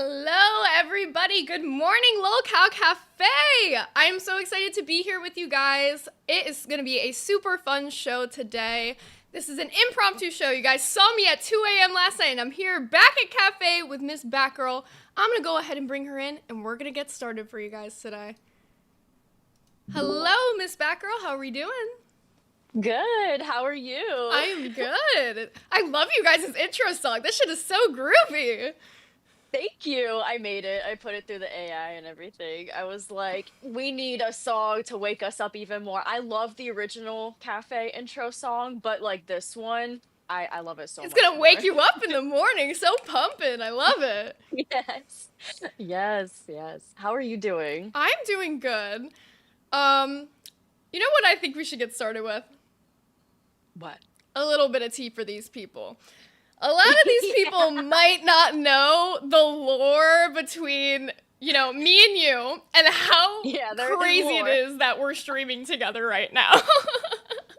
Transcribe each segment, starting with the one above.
Hello, everybody. Good morning, Lol Cow Cafe. I am so excited to be here with you guys. It is going to be a super fun show today. This is an impromptu show. You guys saw me at 2 a.m. last night, and I'm here back at Cafe with Miss Batgirl. I'm going to go ahead and bring her in, and we're going to get started for you guys today. Hello, Miss Batgirl. How are we doing? Good. How are you? I am good. I love you guys' intro song. This shit is so groovy. Thank you. I made it. I put it through the AI and everything. I was like, we need a song to wake us up even more. I love the original Cafe intro song, but like this one, I love it so much. It's gonna wake you up in the morning. So pumping. I love it. Yes. Yes. How are you doing? I'm doing good. You know what I think we should get started with? What? A little bit of tea for these people. A lot of these people might not know the lore between, me and you, and how crazy it is that we're streaming together right now.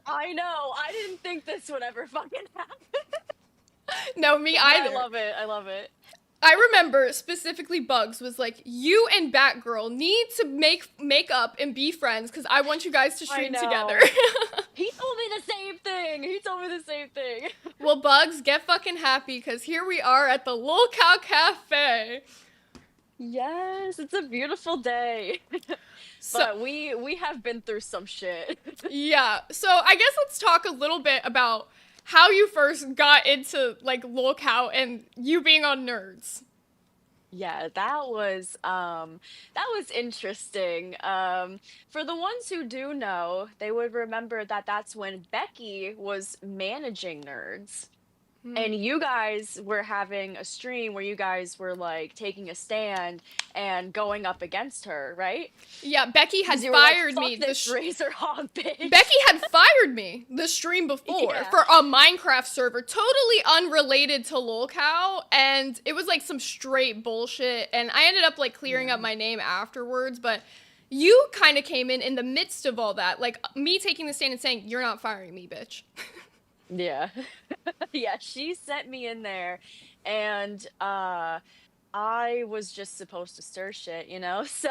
I know. I didn't think this would ever fucking happen. No, me either. I love it. I remember specifically Bugs was like, you and Batgirl need to make up and be friends because I want you guys to stream together. He told me the same thing. Well, Bugs, get fucking happy because here we are at the Lol Cow Cafe. Yes, it's a beautiful day. But we have been through some shit. Yeah, so I guess let's talk a little bit about how you first got into, like, Lol Cow and you being on Nerds. Yeah, that was interesting. For the ones who do know, they would remember that that's when Becky was managing Nerds. And you guys were having a stream where you guys were like taking a stand and going up against her, right? Yeah, Becky had fired me. This Razor Hog bitch. Becky had fired me the stream before for a Minecraft server, totally unrelated to Lol Cow, and it was like some straight bullshit. And I ended up like clearing up my name afterwards, but you kind of came in the midst of all that, like me taking the stand and saying, "You're not firing me, bitch." Yeah. Yeah, she sent me in there and I was just supposed to stir shit, So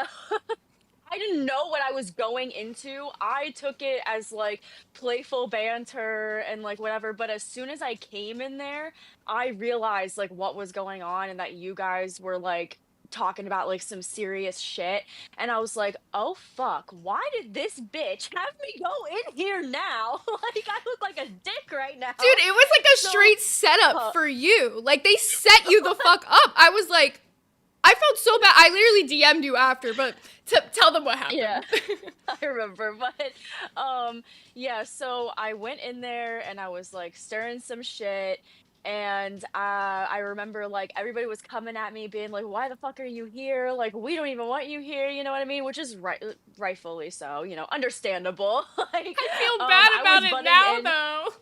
I didn't know what I was going into. I took it as like playful banter and like whatever, but as soon as I came in there, I realized like what was going on and that you guys were like talking about like some serious shit, and I was like, oh fuck, why did this bitch have me go in here now? Like I look like a dick right now. Dude, it was like a straight setup for you. Like they set you the fuck up. I was like, I felt so bad. I literally DM'd you after, but tell them what happened. Yeah, I remember, but yeah, so I went in there and I was like stirring some shit. And I remember like everybody was coming at me being like, why the fuck are you here? Like, we don't even want you here, you know what I mean? Which is rightfully so, understandable. Like, I feel bad about it now though.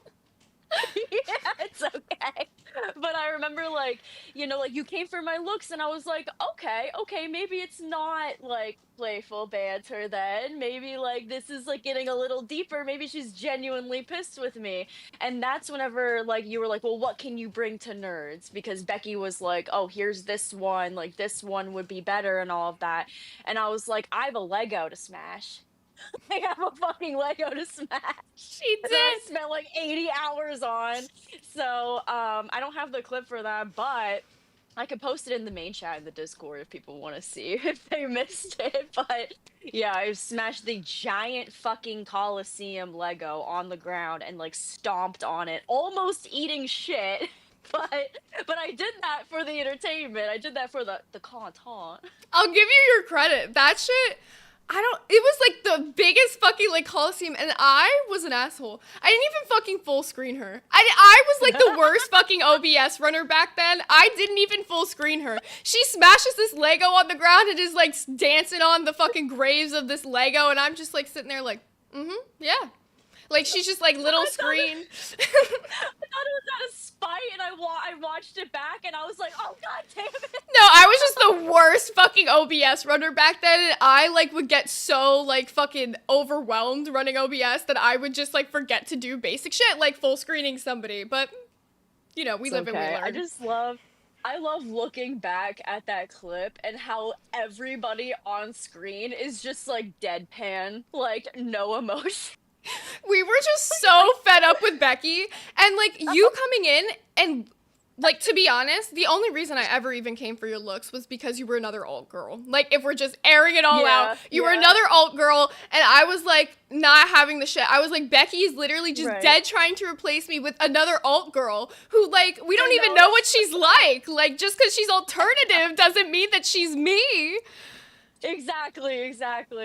Yeah, it's okay. But I remember like, like you came for my looks and I was like, okay, maybe it's not like playful banter then. Maybe like this is like getting a little deeper. Maybe she's genuinely pissed with me. And that's whenever like you were like, well, what can you bring to Nerds? Because Becky was like, oh, here's this one. Like this one would be better and all of that. And I was like, I have a Lego to smash. I have a fucking Lego to smash. She did. I spent like 80 hours on. So I don't have the clip for that, but I could post it in the main chat in the Discord if people want to see if they missed it. But yeah, I smashed the giant fucking Coliseum Lego on the ground and like stomped on it, almost eating shit. But I did that for the entertainment. I did that for the content. I'll give you your credit. That shit, it was like the biggest fucking like Coliseum, and I was an asshole. I didn't even fucking full screen her. I was like the worst fucking OBS runner back then. I didn't even full screen her. She smashes this Lego on the ground and is like dancing on the fucking graves of this Lego, and I'm just like sitting there like, yeah. Like she's just like little screen. I thought it was out of spite, and I watched it back, and I was like, oh god damn it. No, I was just the worst fucking OBS runner back then, and I like would get so like fucking overwhelmed running OBS that I would just like forget to do basic shit like full screening somebody. But we live and we learn. I love looking back at that clip and how everybody on screen is just like deadpan, like no emotion. We were just so fed up with Becky, and like you coming in and like, to be honest, the only reason I ever even came for your looks was because you were another alt girl. Like, if we're just airing it all out, you were another alt girl, and I was like not having the shit. I was like, Becky's literally just dead trying to replace me with another alt girl who, like, we don't even know what she's like. Like, just because she's alternative doesn't mean that she's me. Exactly.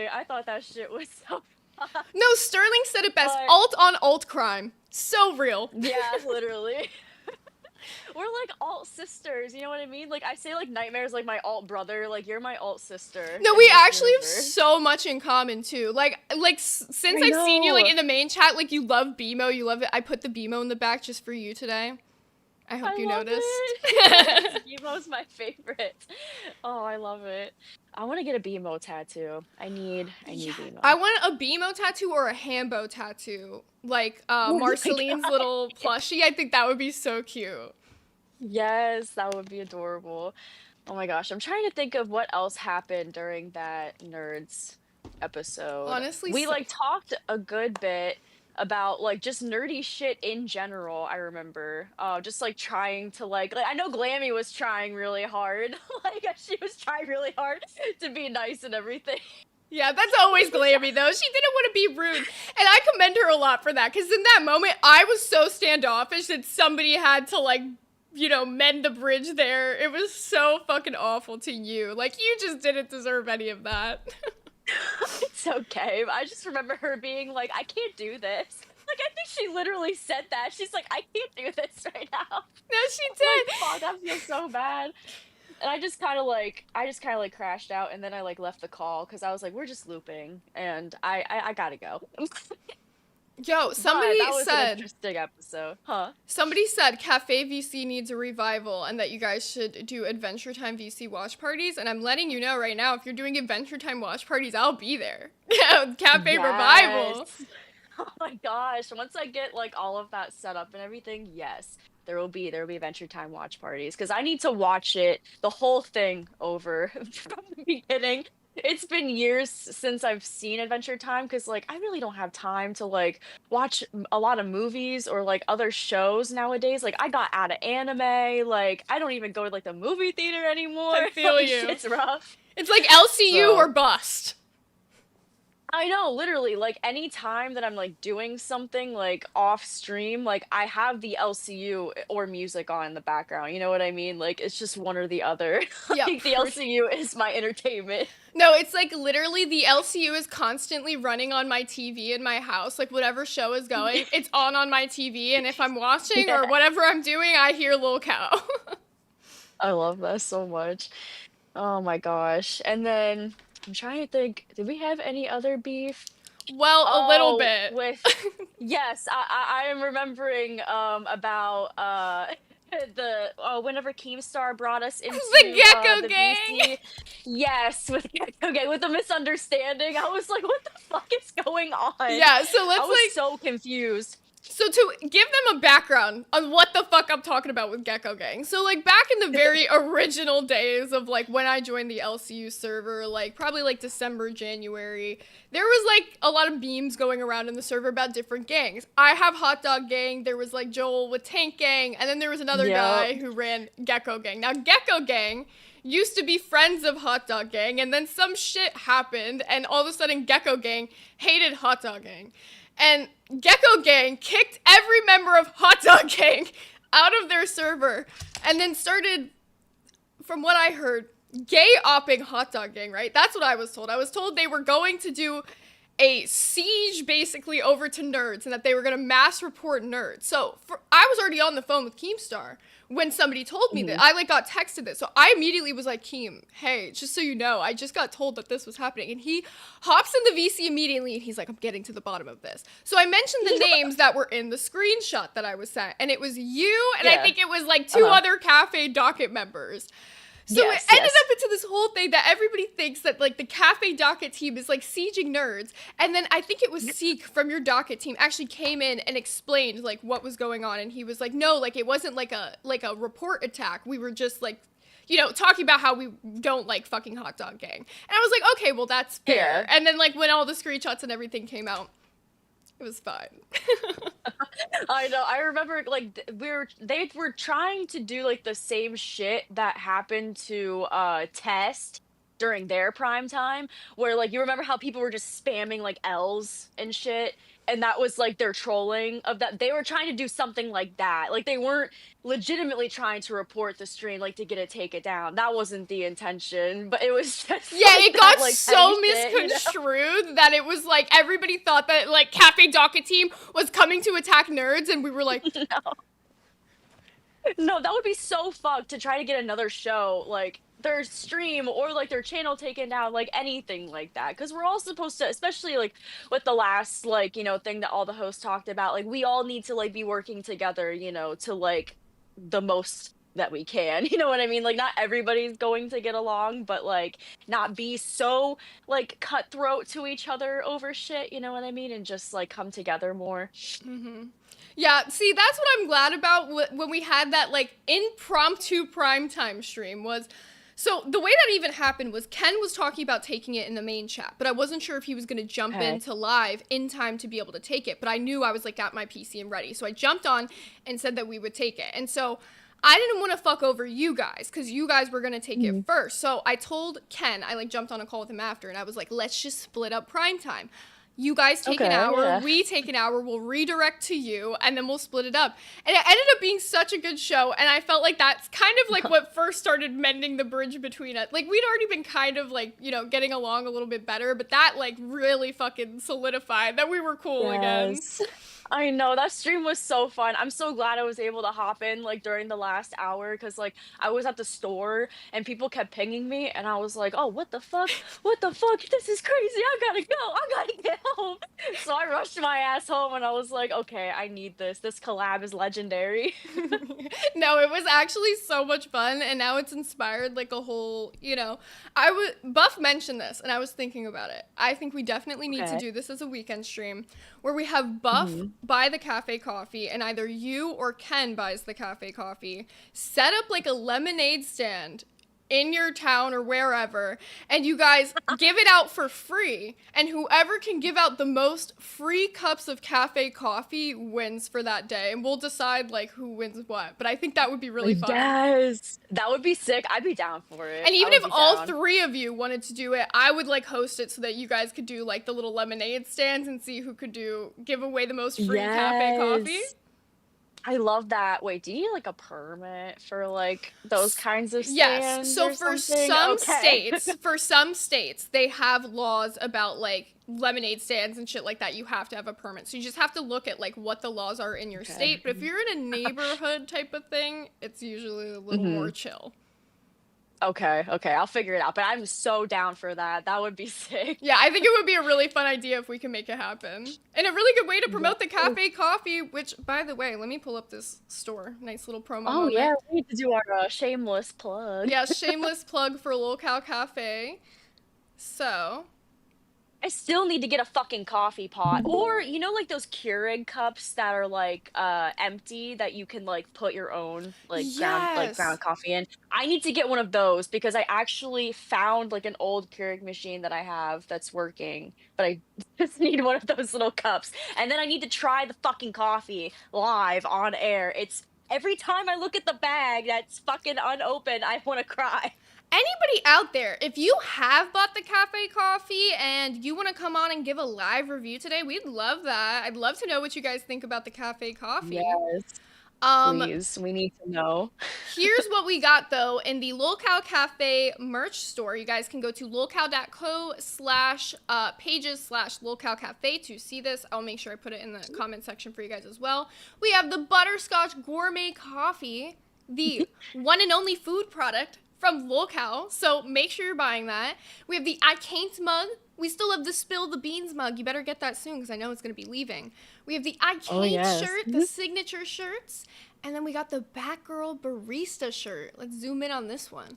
I thought that shit was so fun. No, Sterling said it best. Alt on alt crime. So real. Yeah, literally. We're like alt sisters, you know what I mean? Like, I say like Nightmare's like my alt brother, like you're my alt sister. No, we actually have so much in common too. Like since I've seen you like in the main chat, like you love BMO, you love it. I put the BMO in the back just for you today. I hope you noticed. BMO's my favorite. Oh, I love it. I want to get a BMO tattoo. I need BMO. I want a BMO tattoo or a Hambo tattoo. Like Marceline's little plushie. I think that would be so cute. Yes, that would be adorable. Oh my gosh, I'm trying to think of what else happened during that Nerds episode. Honestly, we like talked a good bit about like just nerdy shit in general. I remember just like trying to like I know Glaimy was trying really hard. Like she was trying really hard to be nice and everything. Yeah, that's always Glaimy though. She didn't want to be rude. And I commend her a lot for that, because in that moment I was so standoffish that somebody had to like, you know, mend the bridge there. It was so fucking awful to you. Like, you just didn't deserve any of that. It's okay. I just remember her being like, I can't do this. Like, I think she literally said that. She's like, I can't do this right now. No, she did. Like, fuck, that feels so bad. And I just kind of like crashed out, and then I like left the call because I was like, we're just looping, and I gotta go. Yo, somebody that was said, an interesting episode, huh? Somebody said Cafe VC needs a revival and that you guys should do Adventure Time VC watch parties. And I'm letting you know right now, if you're doing Adventure Time watch parties, I'll be there. Cafe revival. Oh my gosh! Once I get like all of that set up and everything, yes, there will be Adventure Time watch parties, because I need to watch it the whole thing over from the beginning. It's been years since I've seen Adventure Time, because like I really don't have time to like watch a lot of movies or like other shows nowadays. Like I got out of anime, like I don't even go to like the movie theater anymore. I feel like, you. It's rough. It's like LCU or bust. I know, literally, like any time that I'm like doing something like off stream, like I have the LCU or music on in the background. You know what I mean? Like it's just one or the other. Yeah, like the LCU is my entertainment. No, it's like literally the LCU is constantly running on my TV in my house. Like whatever show is going, it's on my TV. And if I'm watching or whatever I'm doing, I hear Lil Cow. I love that so much. Oh my gosh. And then I'm trying to think, did we have any other beef? Well, a little bit. Yes, I am remembering about whenever Keemstar brought us into the Gecko Gang. VC. Yes, with Gecko Gang, with the misunderstanding. I was like, what the fuck is going on? Yeah, so let's I was so confused. So to give them a background on what the fuck I'm talking about with Gecko Gang. So like back in the very original days of like when I joined the LCU server, like probably like December, January, there was like a lot of memes going around in the server about different gangs. I have Hot Dog Gang, there was like Joel with Tank Gang, and then there was another guy who ran Gecko Gang. Now Gecko Gang used to be friends of Hot Dog Gang, and then some shit happened, and all of a sudden Gecko Gang hated Hot Dog Gang. And Gecko Gang kicked every member of Hot Dog Gang out of their server and then started, from what I heard, gay-opping Hot Dog Gang, right? That's what I was told. I was told they were going to do a siege, basically, over to Nerds and that they were going to mass report Nerds. So I was already on the phone with Keemstar when somebody told me that. I, like, got texted this. So I immediately was like, Keem, hey, just so you know, I just got told that this was happening. And he hops in the VC immediately, and he's like, I'm getting to the bottom of this. So I mentioned the names that were in the screenshot that I was sent. And it was you, and I think it was, like, two other Cafe Docket members. So it Yes, ended yes. up into this whole thing that everybody thinks that like the Cafe Docket team is like sieging nerds, and then I think it was Seek from your Docket team actually came in and explained like what was going on, and he was like, no, like it wasn't like a report attack. We were just like, talking about how we don't like fucking Hot Dog Gang, and I was like, okay, well that's fair. Yeah. And then like when all the screenshots and everything came out, it was fine. I know. I remember like they were trying to do like the same shit that happened to Test during their prime time, where like you remember how people were just spamming like L's and shit, and that was like their trolling of that. They were trying to do something like that. Like they weren't legitimately trying to report the stream like to get it taken down. That wasn't the intention, but it was just Yeah, like it that, got like so petty shit, you know? misconstrued that it was like everybody thought that like Cafe Docket team was coming to attack nerds, and we were like, No. No, that would be so fucked to try to get another show, like their stream or like their channel taken down, like anything like that. Because we're all supposed to, especially like with the last like thing that all the hosts talked about, like we all need to like be working together, to like the most that we can. You know what I mean? Like not everybody's going to get along, but like not be so like cutthroat to each other over shit. You know what I mean? And just like come together more. yeah, see, that's what I'm glad about when we had that like impromptu primetime stream was. So the way that even happened was Ken was talking about taking it in the main chat, but I wasn't sure if he was going to jump Okay. into live in time to be able to take it. But I knew I was like at my PC and ready, so I jumped on and said that we would take it. And so I didn't want to fuck over you guys because you guys were going to take it first. So I told Ken, I like jumped on a call with him after, and I was like, let's just split up primetime. You guys take an Okay, hour, yeah. we take an hour, we'll redirect to you, and then we'll split it up. And it ended up being such a good show, and I felt like that's kind of like what first started mending the bridge between us. Like, we'd already been kind of like, getting along a little bit better, but that like really fucking solidified that we were cool again. Yes. I know that stream was so fun. I'm so glad I was able to hop in like during the last hour because like I was at the store and people kept pinging me and I was like, oh, what the fuck? What the fuck? This is crazy. I gotta go. I gotta get home. So I rushed my ass home and I was like, okay, I need this. This collab is legendary. No, it was actually so much fun, and now it's inspired like a whole, Buff mentioned this, and I was thinking about it. I think we definitely need to Okay. do this as a weekend stream where we have Buff buy the cafe coffee, and either you or Ken buys the cafe coffee, set up like a lemonade stand in your town or wherever, and you guys give it out for free, and whoever can give out the most free cups of cafe coffee wins for that day, and we'll decide like who wins what. But I think that would be really fun. Yes. That would be sick. I'd be down for it. And even I if would be all down. three of you wanted to do it, I would like host it so that you guys could do like the little lemonade stands and see who could give away the most free cafe coffee. Yes. I love that. Wait, do you need like a permit for like those kinds of Yes. stands So or for something? some Okay. states, they have laws about like lemonade stands and shit like that. You have to have a permit. So you just have to look at like what the laws are in your Okay. state. But if you're in a neighborhood type of thing, it's usually a little more chill. Okay, I'll figure it out. But I'm so down for that. That would be sick. Yeah, I think it would be a really fun idea if we can make it happen. And a really good way to promote the cafe coffee, which, by the way, let me pull up this store. Nice little promo Oh moment. yeah, we need to do our shameless plug. Yeah, shameless plug for Local Cafe. So, I still need to get a fucking coffee pot. Or, like those Keurig cups that are like empty that you can like put your own like yes. ground coffee in. I need to get one of those because I actually found like an old Keurig machine that I have that's working, but I just need one of those little cups. And then I need to try the fucking coffee live on air. It's every time I look at the bag that's fucking unopened, I want to cry. Anybody out there, if you have bought the cafe coffee and you want to come on and give a live review today, we'd love that. I'd love to know what you guys think about the cafe coffee. Yes. Please, we need to know. Here's what we got though in the Lolcow Cafe merch store. You guys can go to lolcow.co/pages/Lolcow Cafe to see this. I'll make sure I put it in the comment section for you guys as well. We have the Butterscotch Gourmet Coffee, the one and only food product from Lolcow, so make sure you're buying that. We have the I Can't mug. We still have the Spill the Beans mug. You better get that soon because I know it's going to be leaving. We have the I Can't shirt, the signature shirts. And then we got the Batgirl Barista shirt. Let's zoom in on this one.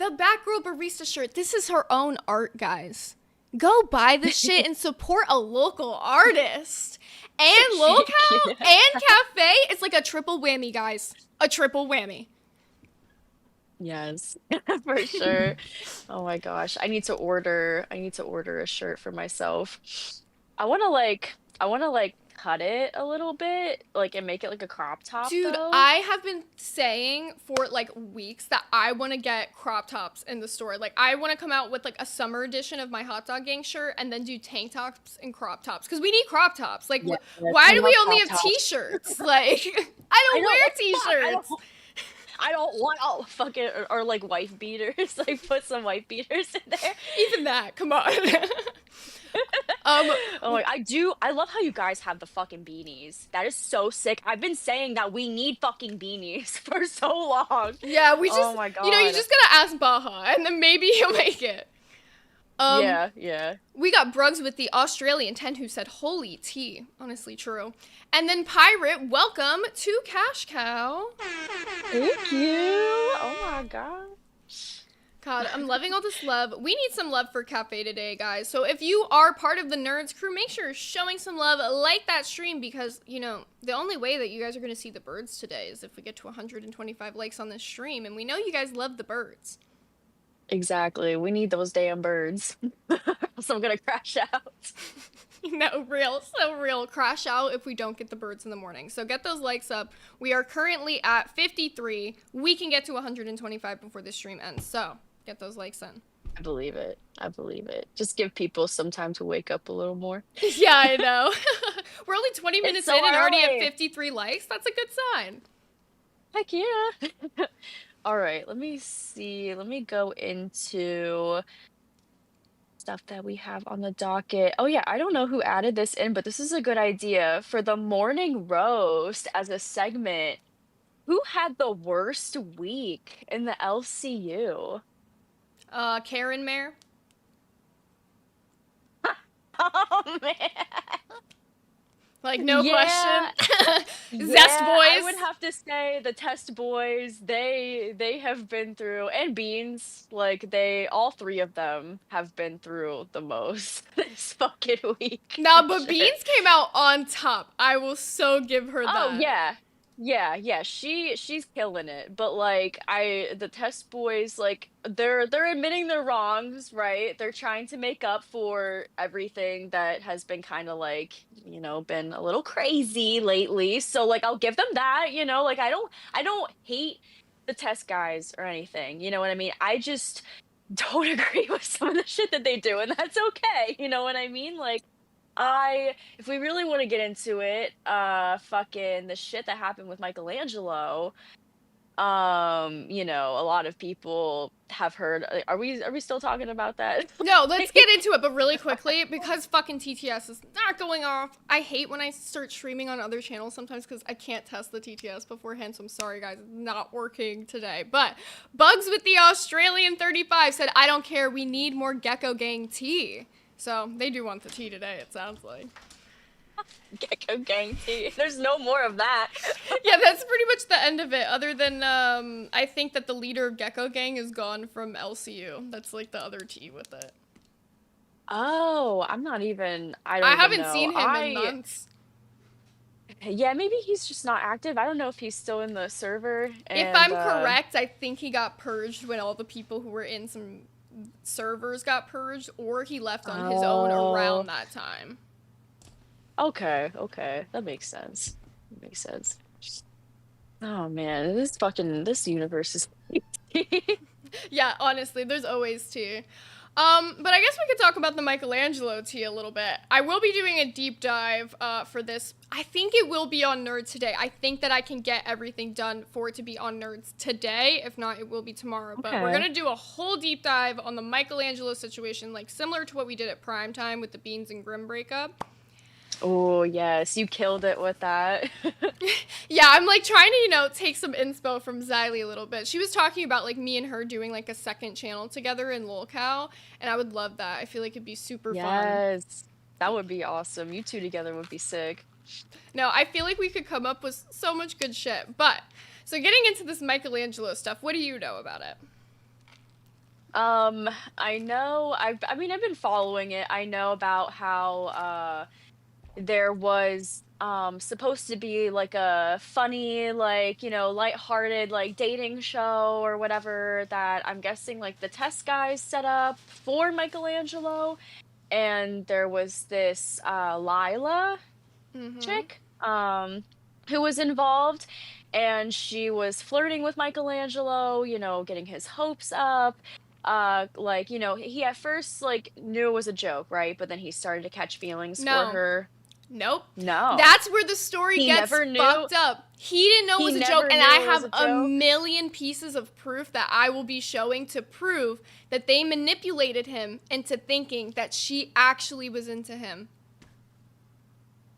The Batgirl barista shirt. This is her own art, guys. Go buy this shit and support a local artist. And locale and cafe. It's like a triple whammy, guys. A triple whammy. Yes, for sure. Oh my gosh. I need to order a shirt for myself. I want to cut it a little bit, like and make it like a crop top Dude, though. I have been saying for like weeks that I want to get crop tops in the store. Like, I want to come out with like a summer edition of my hot dog gang shirt and then do tank tops and crop tops because we need crop tops. Like, Yes, why I do love we only crop have tops. t-shirts? Like, I I don't don't wear I t-shirts. don't want all fucking or like wife beaters. Like put some wife beaters in there. Even that, come on. um, Oh my, I love how you guys have the fucking beanies. That is so sick. I've been saying that we need fucking beanies for so long. yeah, we just, Oh my you God. just gotta ask Baja and then maybe he'll make it. Yeah, yeah. We got Brugs with the Australian 10 who said, holy tea. Honestly, true. And then Pirate, welcome to Cash Cow. Thank you. Oh my God. God, I'm loving all this love. We need some love for Cafe today, guys. So if you are part of the Nerds crew, make sure you're showing some love. Like that stream because, the only way that you guys are going to see the birds today is if we get to 125 likes on this stream. And we know you guys love the birds. Exactly. We need those damn birds. So I'm gonna crash out. So real. Crash out if we don't get the birds in the morning. So get those likes up. We are currently at 53. We can get to 125 before the stream ends. So get those likes in. I believe it. Just give people some time to wake up a little more. Yeah, I know. We're only 20 minutes so in and already early. at 53 likes. That's a good sign. Heck yeah. All right, let me see. Let me go into stuff that we have on the docket. Oh yeah, I don't know who added this in, but this is a good idea for the morning roast as a segment. Who had the worst week in the LCU? Karen Mare. Oh man. Like, no Yeah. question. Yeah, Zest I boys. would have to say the Test Boys, they have been through, and Beans, like all three of them have been through the most this fucking week. Nah, for but sure. Beans came out on top. I will so give her Oh that. yeah. Yeah, she's killing it. But like the Test Boys, like they're admitting their wrongs, right? They're trying to make up for everything that has been kind of like, been a little crazy lately. So like I'll give them that, like I don't hate the Test guys or anything. You know what I mean? I just don't agree with some of the shit that they do, and that's okay. You know what I mean? Like if we really want to get into it, fucking the shit that happened with Michelangelo, a lot of people have heard. Are we still talking about that? No, let's get into it, but really quickly, because fucking TTS is not going off. I hate when I start streaming on other channels sometimes because I can't test the TTS beforehand, so I'm sorry, guys. It's not working today. But Bugs with the Australian 35 said, I don't care, we need more Gecko Gang tea. So they do want the tea today, it sounds like. Gecko Gang tea. There's no more of that. Yeah, that's pretty much the end of it, other than I think that the leader of Gecko Gang is gone from LCU. That's like the other tea with it. Oh, I don't even haven't know. seen him in months. Yeah, maybe he's just not active. I don't know if he's still in the server. If I'm correct, I think he got purged when all the people who were in some servers got purged, or he left on his own around that time. Okay, that makes sense. Oh man, this universe is Yeah, honestly, there's always tea. But I guess we could talk about the Michelangelo tea a little bit. I will be doing a deep dive for this. I think it will be on Nerds today. I think that I can get everything done for it to be on Nerds today. If not, it will be tomorrow. Okay. But we're going to do a whole deep dive on the Michelangelo situation, like similar to what we did at Primetime with the Beans and Grimm breakup. Oh, yes, you killed it with that. Yeah, I'm like trying to, take some inspo from Xylee a little bit. She was talking about like me and her doing like a second channel together in lolcow, and I would love that. I feel like it'd be super fun. Yes, that would be awesome. You two together would be sick. No, I feel like we could come up with so much good shit. But, so getting into this Michelangelo stuff, what do you know about it? Um, I know I mean, I've been following it. I know about how there was supposed to be like a funny, like, lighthearted like dating show or whatever that I'm guessing like the test guys set up for Michelangelo. And there was this Lila Mm-hmm. chick who was involved, and she was flirting with Michelangelo, getting his hopes up. Like, he at first like knew it was a joke, right? But then he started to catch feelings for No. her. Nope. No. That's where the story He gets never knew. fucked up. He didn't know it He was a joke, never and I knew it was have a a joke. million pieces of proof that I will be showing to prove that they manipulated him into thinking that she actually was into him.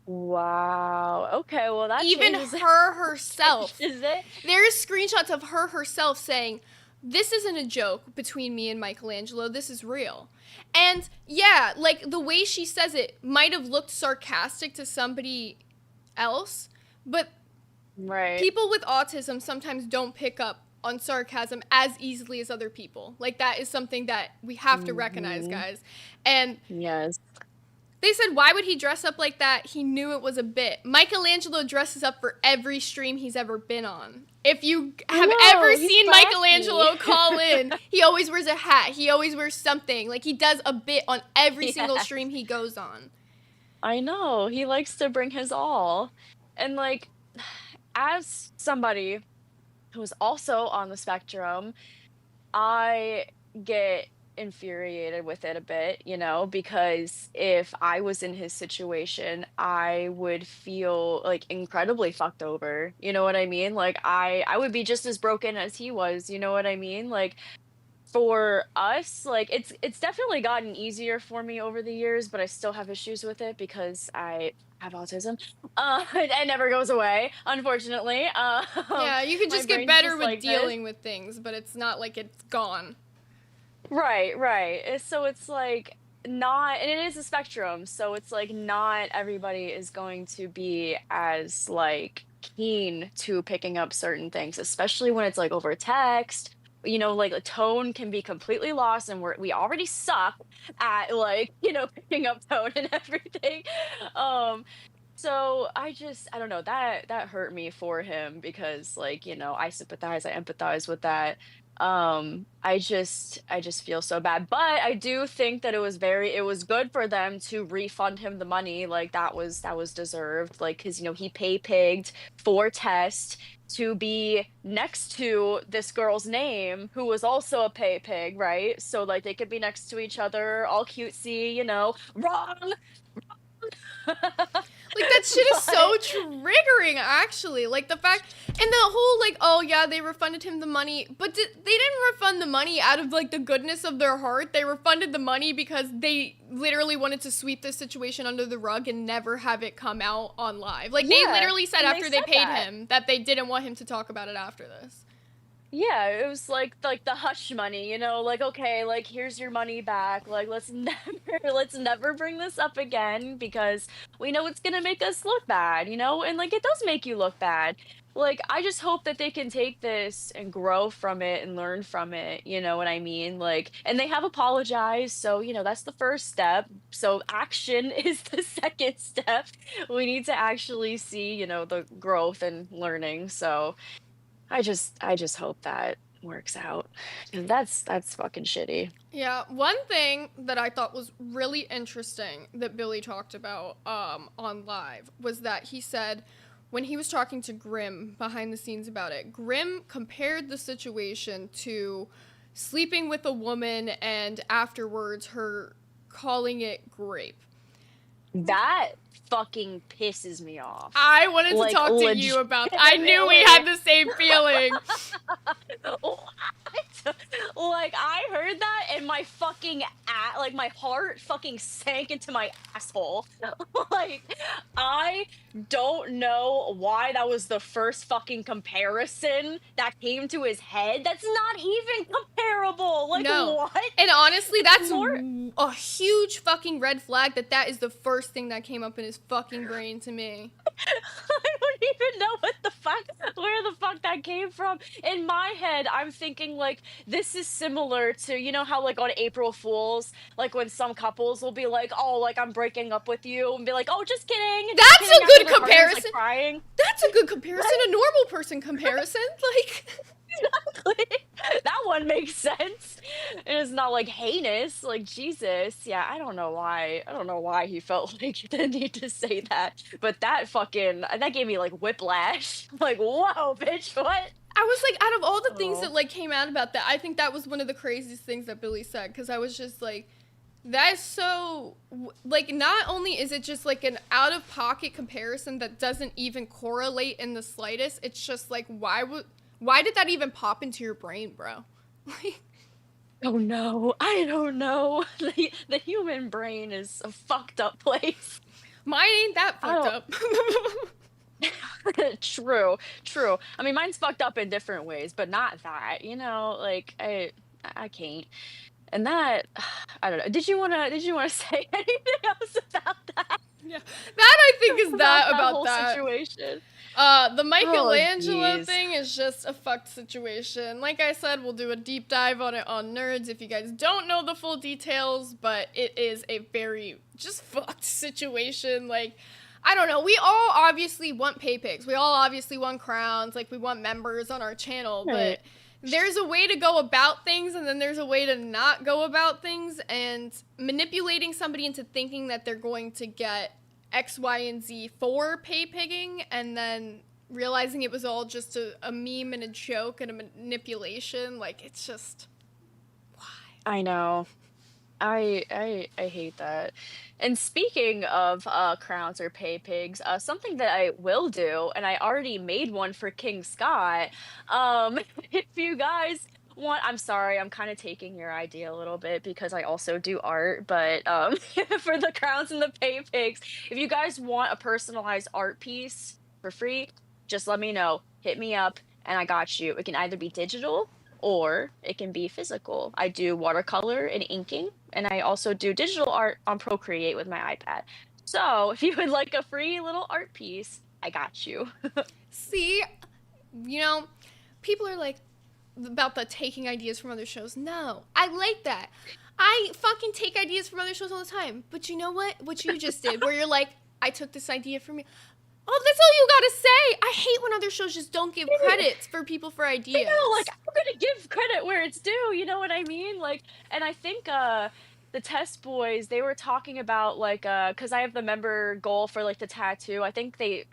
Wow. Okay, well that Even changes it. her herself. Changes it. There's screenshots of her herself saying, "This isn't a joke between me and Michelangelo. This is real." And yeah, like the way she says it might have looked sarcastic to somebody else, but Right. people with autism sometimes don't pick up on sarcasm as easily as other people. Like that is something that we have to recognize, Hmm. guys. And Yes. they said, why would he dress up like that? He knew it was a bit. Michelangelo dresses up for every stream he's ever been on. If you have ever No, he's seen classy. Michelangelo call in, he always wears a hat. He always wears something. Like he does a bit on every single Yes. stream he goes on. I know. He likes to bring his all. And like, as somebody who's also on the spectrum, I get infuriated with it a bit, because if I was in his situation, I would feel like incredibly fucked over. You know what I mean? Like I would be just as broken as he was, you know what I mean? Like for us, like it's definitely gotten easier for me over the years, but I still have issues with it because I have autism. It never goes away, unfortunately. Yeah, you could My just get brain's better just with like this. dealing with things, but it's not like it's gone. Right, right. So it's like not, and it is a spectrum. So it's like not everybody is going to be as like keen to picking up certain things, especially when it's like over text. Like a tone can be completely lost, and we already suck at like picking up tone and everything. Um, so I don't know, that hurt me for him because like, I sympathize, I empathize with that. I just feel so bad. But I do think that it was good for them to refund him the money. Like that was deserved. Like cuz he pay pigged for Test to be next to this girl's name who was also a pay pig, right? So like they could be next to each other, all cutesy, wrong. Like that shit is so But triggering, actually. Like the fact, and the whole like, oh yeah, they refunded him the money, but they didn't refund the money out of like the goodness of their heart. They refunded the money because they literally wanted to sweep this situation under the rug and never have it come out on live. Like they yeah, literally said and they after they said paid that. him that they didn't want him to talk about it after this. Yeah, it was like the hush money, like okay, like here's your money back. Like let's never bring this up again because we know it's going to make us look bad, And like it does make you look bad. Like I just hope that they can take this and grow from it and learn from it, you know what I mean? Like and they have apologized, so that's the first step. So action is the second step. We need to actually see, the growth and learning. So I just hope that works out. 'Cause that's fucking shitty. Yeah, one thing that I thought was really interesting that Billy talked about on live was that he said when he was talking to Grimm behind the scenes about it, Grimm compared the situation to sleeping with a woman and afterwards her calling it grape. That fucking pisses me off. I wanted to Like talk to you about that. I knew we had the same feeling. What? Like I heard that and my fucking like my heart fucking sank into my asshole. Like I don't know why that was the first fucking comparison that came to his head. That's not even comparable. Like No. what? And honestly, It's that's more a huge fucking red flag that is the first thing that came up in his fucking brain to me. I don't even know where the fuck that came from. In my head, I'm thinking like this is similar to, you know how like on April Fools, like when some couples will be like, "Oh, like I'm breaking up with you," and be like, "Oh, just That's kidding," a after good their partner's like comparison. crying. That's a good comparison. A normal person comparison. Like, Exactly. That one makes sense. And it's not like heinous, like Jesus. Yeah, I don't know why. I don't know why he felt like the need to say that. But that fucking that gave me like whiplash. Like, whoa, bitch, what? I was like, out of all the things Oh. that like came out about that, I think that was one of the craziest things that Billy said, because I was just like, that is so, like, not only is it just like an out of pocket comparison that doesn't even correlate in the slightest, it's just like, why did that even pop into your brain, bro? Like, Oh no, I don't know. The human brain is a fucked up place. mine ain't that I fucked don't up. True, true. I mean, mine's fucked up in different ways, but not that. You know, like I can't. And that I don't know. Did you wanna say anything else about that? Yeah, that I think is About that that about whole that. situation? The Oh Michelangelo jeez. thing is just a fucked situation. Like I said, we'll do a deep dive on it on Nerds if you guys don't know the full details, but it is a very just fucked situation. Like, I don't know. We all obviously want pay pigs. We all obviously want crowns. Like, we want members on our channel, Right. but there's a way to go about things and then there's a way to not go about things, and manipulating somebody into thinking that they're going to get X, Y, and Z for pay pigging and then realizing it was all just a meme and a joke and a manipulation, like, it's just, why? I know. I hate that. And speaking of crowns or pay pigs, something that I will do, and I already made one for King Scott. If you guys want, I'm sorry, I'm kind of taking your idea a little bit because I also do art, but for the crowns and the pay pigs, if you guys want a personalized art piece for free, just let me know. Hit me up, and I got you. It can either be digital or it can be physical. I do watercolor and inking, and I also do digital art on Procreate with my iPad. So if you would like a free little art piece, I got you. See, you know, people are like about the taking ideas from other shows. No, I like that. I fucking take ideas from other shows all the time. But you know what? What you just did, where you're like, I took this idea from you. Oh, that's all you gotta say. I hate when other shows just don't give credits for people for ideas. You know, like I'm gonna give credit where it's due, you know what I mean? Like, and I think the test boys, they were talking about like because I have the member goal for like the tattoo. I think they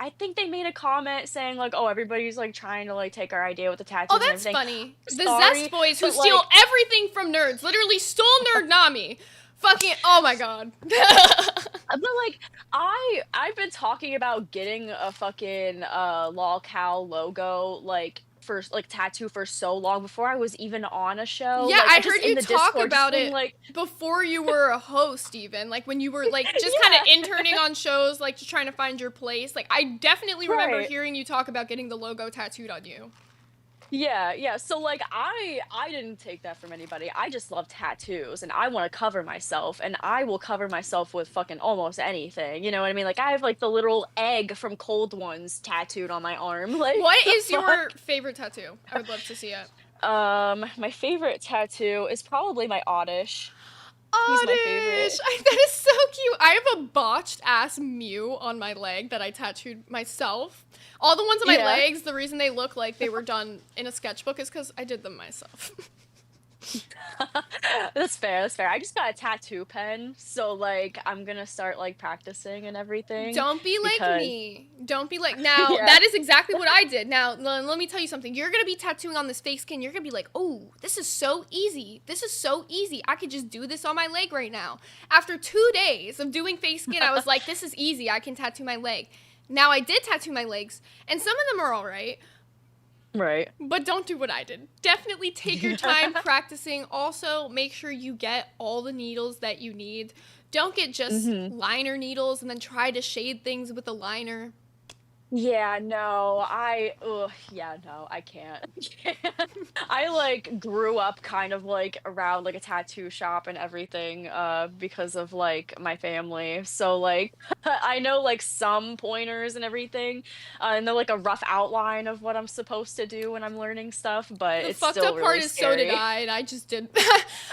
made a comment saying like, oh, everybody's like trying to like take our idea with the Oh, tattoos and that's everything. funny. The Sorry, Zest Boys who but steal like everything from nerds literally stole Nerd Nami. Fucking, oh my god. but like I've been talking about getting a fucking lol cow logo like for like tattoo for so long before I was even on a show. Yeah, Like I just heard in you the talk Discord, just about being it like, before you were a host, even. Like, when you were, like, just kind of yeah, interning on shows, like, just trying to find your place. Like, I definitely remember right. hearing you talk about getting the logo tattooed on you. Yeah, yeah. So like I didn't take that from anybody. I just love tattoos and I want to cover myself and I will cover myself with fucking almost anything. You know what I mean? Like I have like the little egg from Cold Ones tattooed on my arm. Like What the is fuck? your favorite tattoo? I would love to see it. My favorite tattoo is probably my Oddish. He's my Oddish! favorite. That is so cute. I have a botched ass Mew on my leg that I tattooed myself. All the ones on my Yeah. legs, the reason they look like they were done in a sketchbook is because I did them myself. That's fair, that's fair. I just got a tattoo pen, so like I'm gonna start like practicing and everything Don't be like because me. Don't be like. Now, yeah. that is exactly what I did. Now, let me tell you something. You're going to be tattooing on this fake skin. You're going to be like, oh, this is so easy. This is so easy. I could just do this on my leg right now. After 2 days of doing fake skin, I was like, this is easy. I can tattoo my leg. Now, I did tattoo my legs, and some of them are all right. Right. But don't do what I did. Definitely take your time practicing. Also, make sure you get all the needles that you need. Don't get just Mhm. liner needles and then try to shade things with a liner. Yeah, no, yeah, no, I can't. I like grew up kind of like around like a tattoo shop and everything, because of like my family. So like I know like some pointers and everything. I know like a rough outline of what I'm supposed to do when I'm learning stuff, but The it's fucked still up part really is so did scary. I, and I just didn't.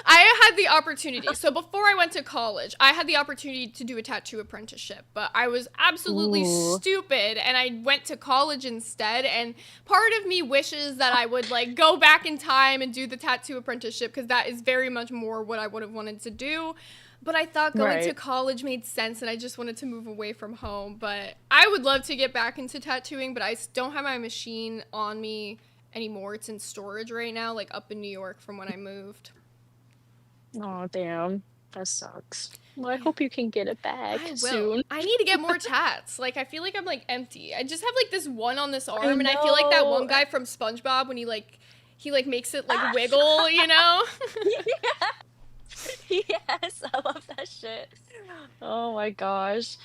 I had the opportunity. So before I went to college, I had the opportunity to do a tattoo apprenticeship, but I was absolutely Ooh. stupid, and I went to college instead. And part of me wishes that I would like go back in time and do the tattoo apprenticeship because that is very much more what I would have wanted to do. But I thought going to Right. college made sense and I just wanted to move away from home. But I would love to get back into tattooing, but I don't have my machine on me anymore. It's in storage right now, like up in New York from when I moved. Oh, damn. That sucks. Well, I Yeah, hope you can get it I back will. soon. I need to get more tats. Like I feel like I'm like empty. I just have like this one on this I arm and I feel like that know. one guy from SpongeBob when he like makes it like wiggle, you know? Yes, I love that shit. Oh my gosh.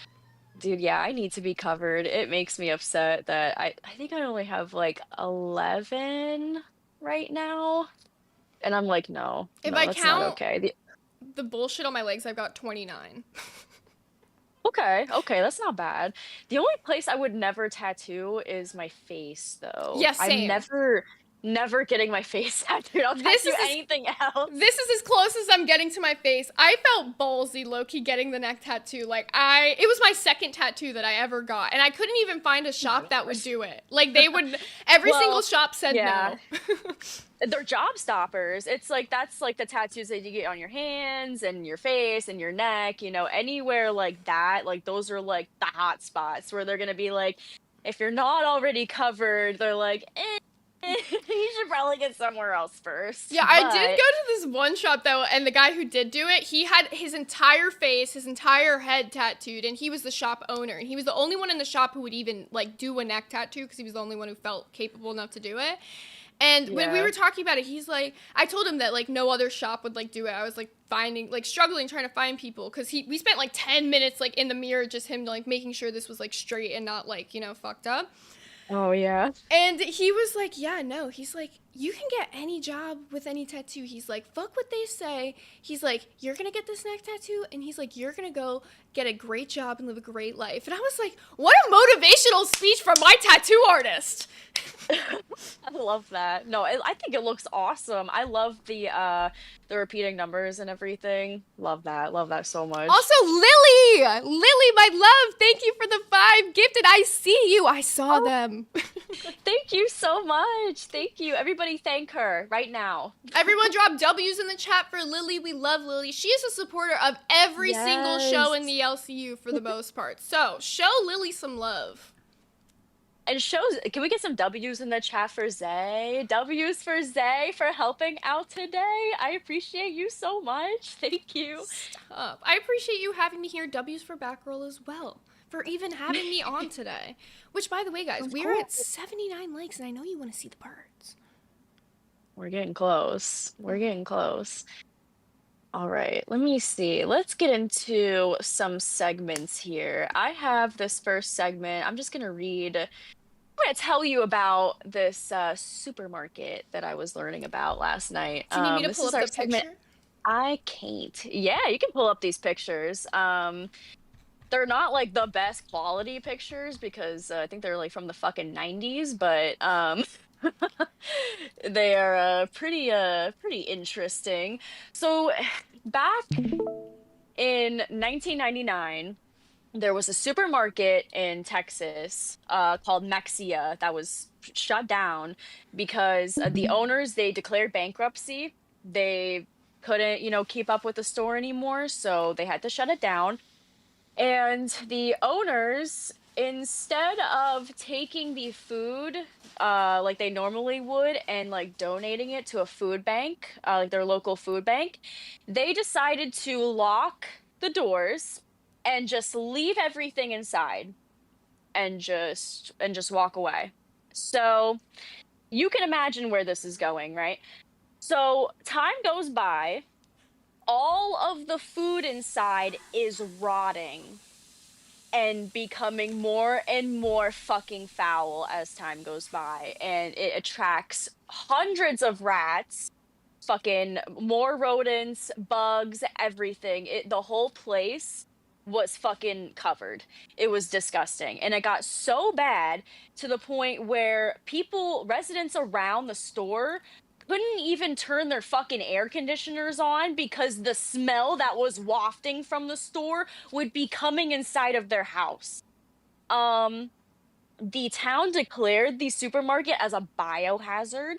Dude, yeah, I need to be covered. It makes me upset that I think I only have like 11 right now. And I'm like, no, If no, I that's not count okay. the bullshit on my legs, I've got 29. Okay, okay, that's not bad. The only place I would never tattoo is my face, though. Yeah, I'm same. never getting my face tattooed. I'll This tattoo is as anything else. this is as close as I'm getting to my face. I felt ballsy, low-key, getting the neck tattoo. It was my second tattoo that I ever got, and I couldn't even find a Oh my shop that would gosh. do it. Like they would, every single Well, shop said yeah. no. They're job stoppers. It's like that's like the tattoos that you get on your hands and your face and your neck, anywhere like that. Like those are like the hot spots where they're gonna be like, if you're not already covered, they're like, you should probably get somewhere else first. Yeah, I did go But to this one shop though, and the guy who did do it, he had his entire face, his entire head tattooed, and he was the shop owner, and he was the only one in the shop who would even like do a neck tattoo because he was the only one who felt capable enough to do it. And when we yeah. were talking about it, he's like, I told him that like no other shop would like do it. I was like finding, like struggling trying to find people because we spent like 10 minutes like in the mirror, just him like making sure this was like straight and not like, fucked up. Oh yeah. And he was like, yeah, no. He's like, you can get any job with any tattoo. He's like, fuck what they say. He's like, you're going to get this neck tattoo. And he's like, you're going to go get a great job and live a great life. And I was like, what a motivational speech from my tattoo artist. I love that. No, I think it looks awesome. I love the repeating numbers and everything. Love that. Love that so much. Also, Lily, my love, thank you for the 5 gifted. I see you. I saw Oh, them. thank you so much. Thank you. Everybody thank her right now. Everyone drop W's in the chat for Lily. We love Lily. She is a supporter of every single show in Yes. the LCU for the most part. So show Lily some love. And shows, can we get some W's in the chat for Zay? W's for Zay for helping out today. I appreciate you so much. Thank you. Stop. I appreciate you having me here. W's for Backroll as well. For even having me on today. Which, by the way, guys, Of we are at course. 79 likes, and I know you want to see the birds. We're getting close. We're getting close. All right, let me see. Let's get into some segments here. I have this first segment. I'm just gonna read. I'm gonna tell you about this supermarket that I was learning about last night. Do you need me to This pull is up our the segment. picture? I can't. Yeah, you can pull up these pictures. They're not like the best quality pictures because I think they're like from the fucking 90s, but they are pretty interesting. So back in 1999, there was a supermarket in Texas called Mexia that was shut down because the owners they declared bankruptcy. They couldn't, keep up with the store anymore, so they had to shut it down. And the owners, instead of taking the food, like they normally would, and like donating it to a food bank, like their local food bank, they decided to lock the doors and just leave everything inside and just walk away. So you can imagine where this is going, right? So time goes by, all of the food inside is rotting and becoming more and more fucking foul as time goes by, and it attracts hundreds of rats, fucking more rodents, bugs, everything. The whole place was fucking covered. It was disgusting. And it got so bad to the point where residents around the store couldn't even turn their fucking air conditioners on because the smell that was wafting from the store would be coming inside of their house. Um, the town declared the supermarket as a biohazard.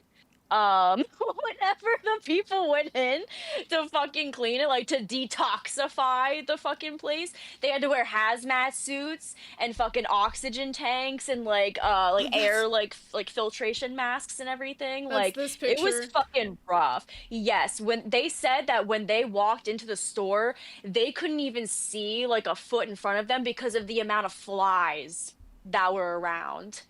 Whenever the people went in to fucking clean it, like to detoxify the fucking place, they had to wear hazmat suits and fucking oxygen tanks and like That's air like filtration masks and everything. that's Like this it was picture. fucking rough. Yes, when they said that when they walked into the store, they couldn't even see like a foot in front of them because of the amount of flies that were around.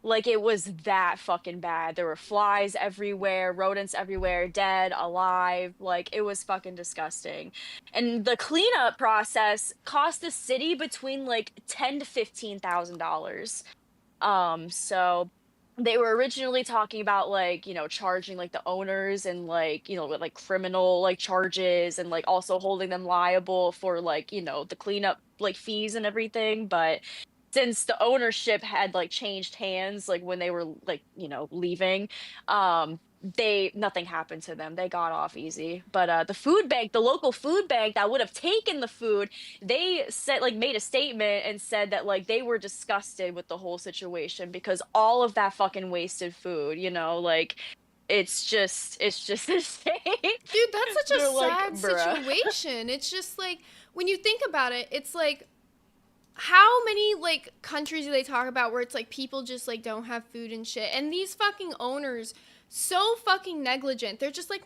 Like it was that fucking bad. There were flies everywhere, rodents everywhere, dead, alive. Like it was fucking disgusting. And the cleanup process cost the city between like $10,000 to $15,000. So they were originally talking about like, charging like the owners and like, with like criminal like charges and like also holding them liable for like, the cleanup like fees and everything. But since the ownership had like changed hands like when they were like, leaving, they nothing happened to them. They got off easy. But the food bank, the local food bank that would have taken the food, they said like made a statement and said that like they were disgusted with the whole situation because all of that fucking wasted food, like it's just insane. Dude, that's such a They're like, sad bruh. situation. It's just like when you think about it, it's like how many like countries do they talk about where it's like people just like don't have food and shit, and these fucking owners so fucking negligent. They're just like,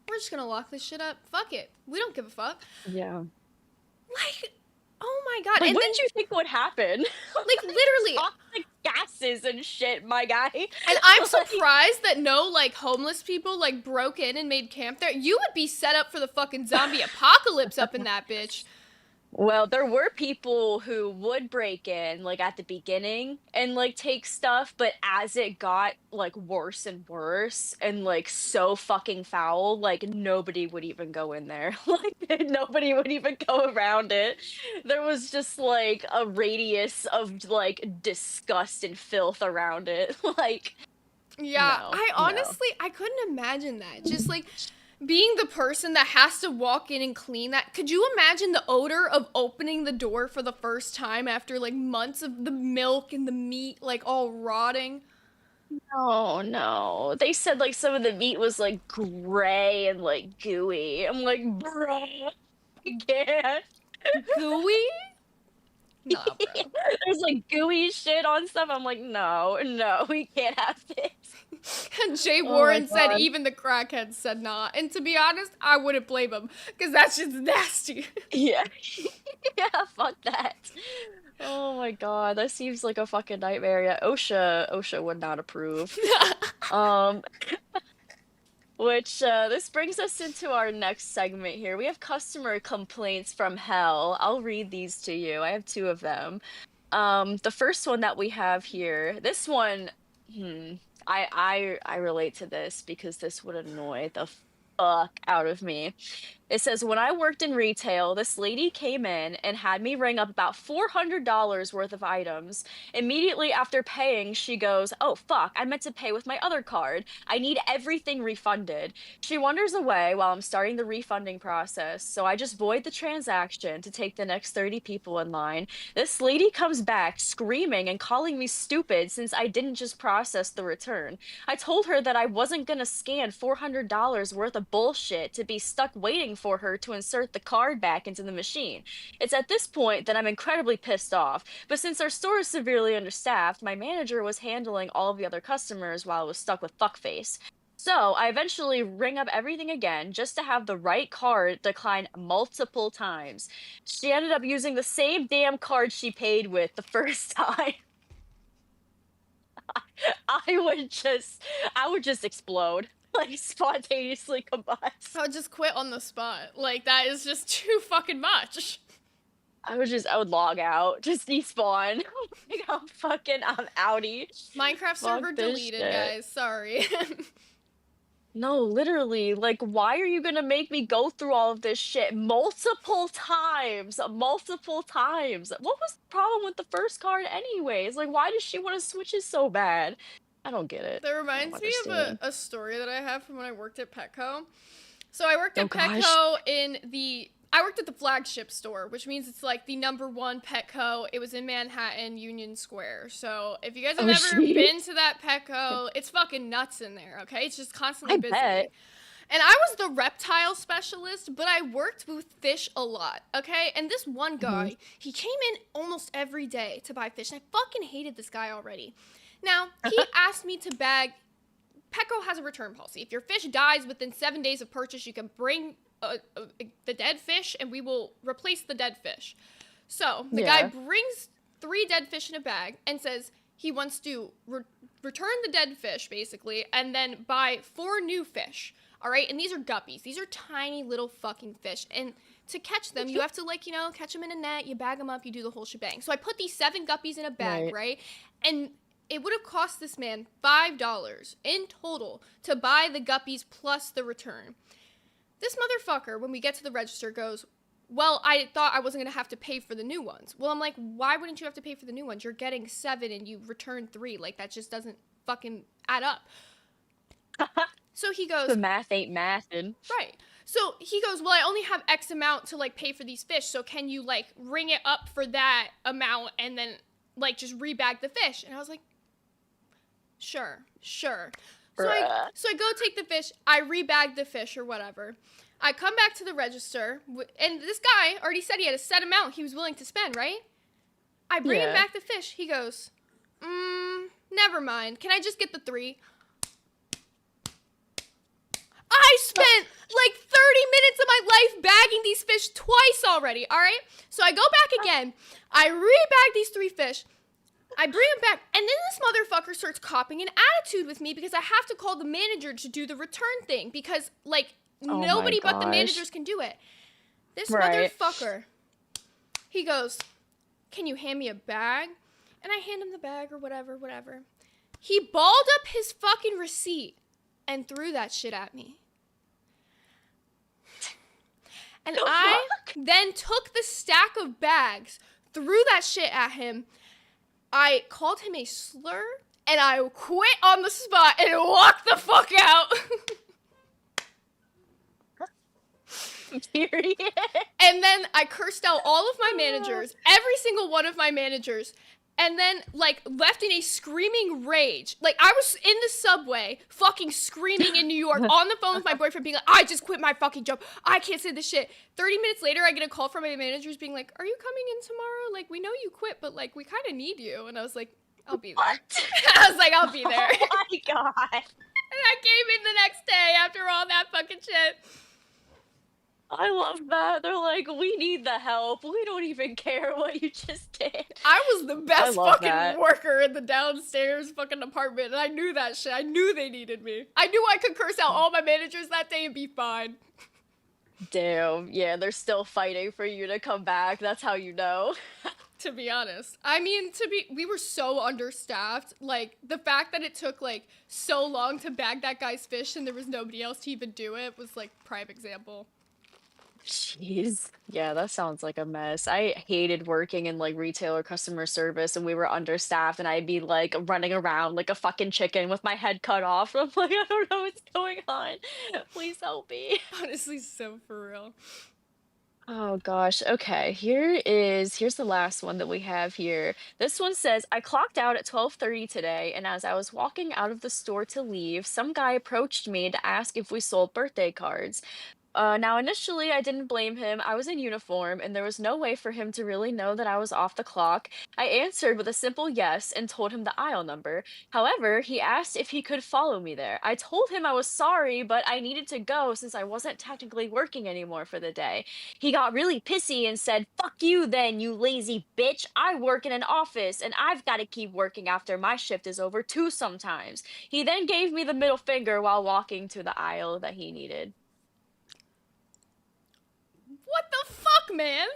we're just gonna lock this shit up. Fuck it. We don't give a fuck. Yeah. Like, oh my god. Like, And what then did you think would happen? like literally, Toxic gases and shit, my guy. and I'm Like, surprised that no like homeless people like broke in and made camp there. You would be set up for the fucking zombie apocalypse up in that bitch. well, there were people who would break in like at the beginning and like take stuff, but as it got like worse and worse and like so fucking foul, like nobody would even go in there. Like nobody would even go around it. There was just like a radius of like disgust and filth around it. Like, Yeah, no, I no. honestly I couldn't imagine that. Just like being the person that has to walk in and clean that. Could you imagine the odor of opening the door for the first time after like months of the milk and the meat like all rotting? Oh no. They said like some of the meat was like gray and like gooey. I'm like, bruh, I can't. Gooey? Nah, bro. There's like gooey shit on stuff. I'm like, no, no, we can't have this. Jay Oh my Warren said god. even the crackheads said nah. And to be honest, I wouldn't blame him because that's just nasty. Yeah. Yeah, fuck that. Oh my god, that seems like a fucking nightmare. Yeah, OSHA would not approve. Um, which this brings us into our next segment here. We have customer complaints from hell. I'll read these to you. I have two of them. The first one that we have here, this one, hmm, I relate to this because this would annoy the fuck out of me. It says, when I worked in retail, this lady came in and had me ring up about $400 worth of items. Immediately after paying, she goes, oh fuck, I meant to pay with my other card. I need everything refunded. She wanders away while I'm starting the refunding process, so I just void the transaction to take the next 30 people in line. This lady comes back screaming and calling me stupid since I didn't just process the return. I told her that I wasn't gonna scan $400 worth of bullshit to be stuck waiting for her to insert the card back into the machine. It's at this point that I'm incredibly pissed off, but since our store is severely understaffed, my manager was handling all of the other customers while I was stuck with fuckface. So I eventually ring up everything again just to have the right card decline multiple times. She ended up using the same damn card she paid with the first time. I I would just explode, like spontaneously combust. I would just quit on the spot. Like that is just too fucking much. I would log out, just despawn. Like, I'm outie. Minecraft Fuck server this deleted, shit. guys. Sorry. No, literally, like, why are you gonna make me go through all of this shit multiple times? Multiple times. What was the problem with the first card anyways? Like, why does she want to switch it so bad? I don't get it. That I don't reminds me of understand. a story that I have from when I worked at Petco. So I worked Oh at gosh. Petco I worked at the flagship store, which means it's like the number one Petco. It was in Manhattan, Union Square. So if you guys have Oh ever shit. been to that Petco, it's fucking nuts in there, okay? It's just constantly I bet. busy. And I was the reptile specialist, but I worked with fish a lot, okay? And this one Hmm. guy, he came in almost every day to buy fish, and I fucking hated this guy already. Now, he asked me to bag. Petco has a return policy. If your fish dies within 7 days of purchase, you can bring the dead fish and we will replace the dead fish. So the guy Yeah. brings 3 dead fish in a bag and says he wants to return the dead fish, basically, and then buy 4 new fish. All right, and these are guppies. These are tiny little fucking fish. And to catch them, you have to, like, catch them in a net, you bag them up, you do the whole shebang. So I put these 7 guppies in a bag, Right. right? And it would have cost this man $5 in total to buy the guppies plus the return. This motherfucker, when we get to the register, goes, well, I thought I wasn't going to have to pay for the new ones. Well, I'm like, why wouldn't you have to pay for the new ones? You're getting 7 and you return 3. Like, that just doesn't fucking add up. So he The goes, math ain't mathin'. right. So he goes, well, I only have X amount to, like, pay for these fish. So can you, like, ring it up for that amount and then, like, just rebag the fish? And I was like, sure. So I Bruh. so I go take the fish. I rebag the fish or whatever. I come back to the register, and this guy already said he had a set amount he was willing to spend, right? I bring him Yeah. back the fish. He goes, never mind. Can I just get the 3? I spent like 30 minutes of my life bagging these fish twice already, all right? So I go back again. I rebag these 3 fish. I bring them back, and then this motherfucker starts copping an attitude with me because I have to call the manager to do the return thing because, like, Oh my nobody but the gosh. managers can do it. This Right. motherfucker, he goes, can you hand me a bag? And I hand him the bag or whatever. He balled up his fucking receipt and threw that shit at me. And The I fuck? then took the stack of bags, threw that shit at him. I called him a slur, and I quit on the spot and walked the fuck out. Period. And then I cursed out all of my managers, every single one of my managers, and then, like, left in a screaming rage. Like, I was in the subway, fucking screaming in New York, on the phone with my boyfriend, being like, I just quit my fucking job. I can't say this shit. 30 minutes later, I get a call from my managers being like, are you coming in tomorrow? Like, we know you quit, but, like, we kind of need you. And I was like, I'll be there. What? I was like, I'll be there. Oh my god. And I came in the next day after all that fucking shit. I love that. They're like, we need the help. We don't even care what you just did. I was the best love fucking that. worker in the downstairs fucking apartment, and I knew that shit. I knew they needed me. I knew I could curse out all my managers that day and be fine. Damn. Yeah, they're still fighting for you to come back. That's how you know. To be honest. I mean, we were so understaffed. Like, the fact that it took, like, so long to bag that guy's fish and there was nobody else to even do it was, like, prime example. Jeez. Yeah, that sounds like a mess. I hated working in like retail or customer service and we were understaffed and I'd be like running around like a fucking chicken with my head cut off. I'm like, I don't know what's going on. Please help me. Honestly, so for real. Oh gosh. Okay. Here's the last one that we have here. This one says, I clocked out at 12:30 today, and as I was walking out of the store to leave, some guy approached me to ask if we sold birthday cards. Now, initially, I didn't blame him. I was in uniform, and there was no way for him to really know that I was off the clock. I answered with a simple yes and told him the aisle number. However, he asked if he could follow me there. I told him I was sorry, but I needed to go since I wasn't technically working anymore for the day. He got really pissy and said, fuck you then, you lazy bitch. I work in an office, and I've got to keep working after my shift is over too sometimes. He then gave me the middle finger while walking to the aisle that he needed. What the fuck, man?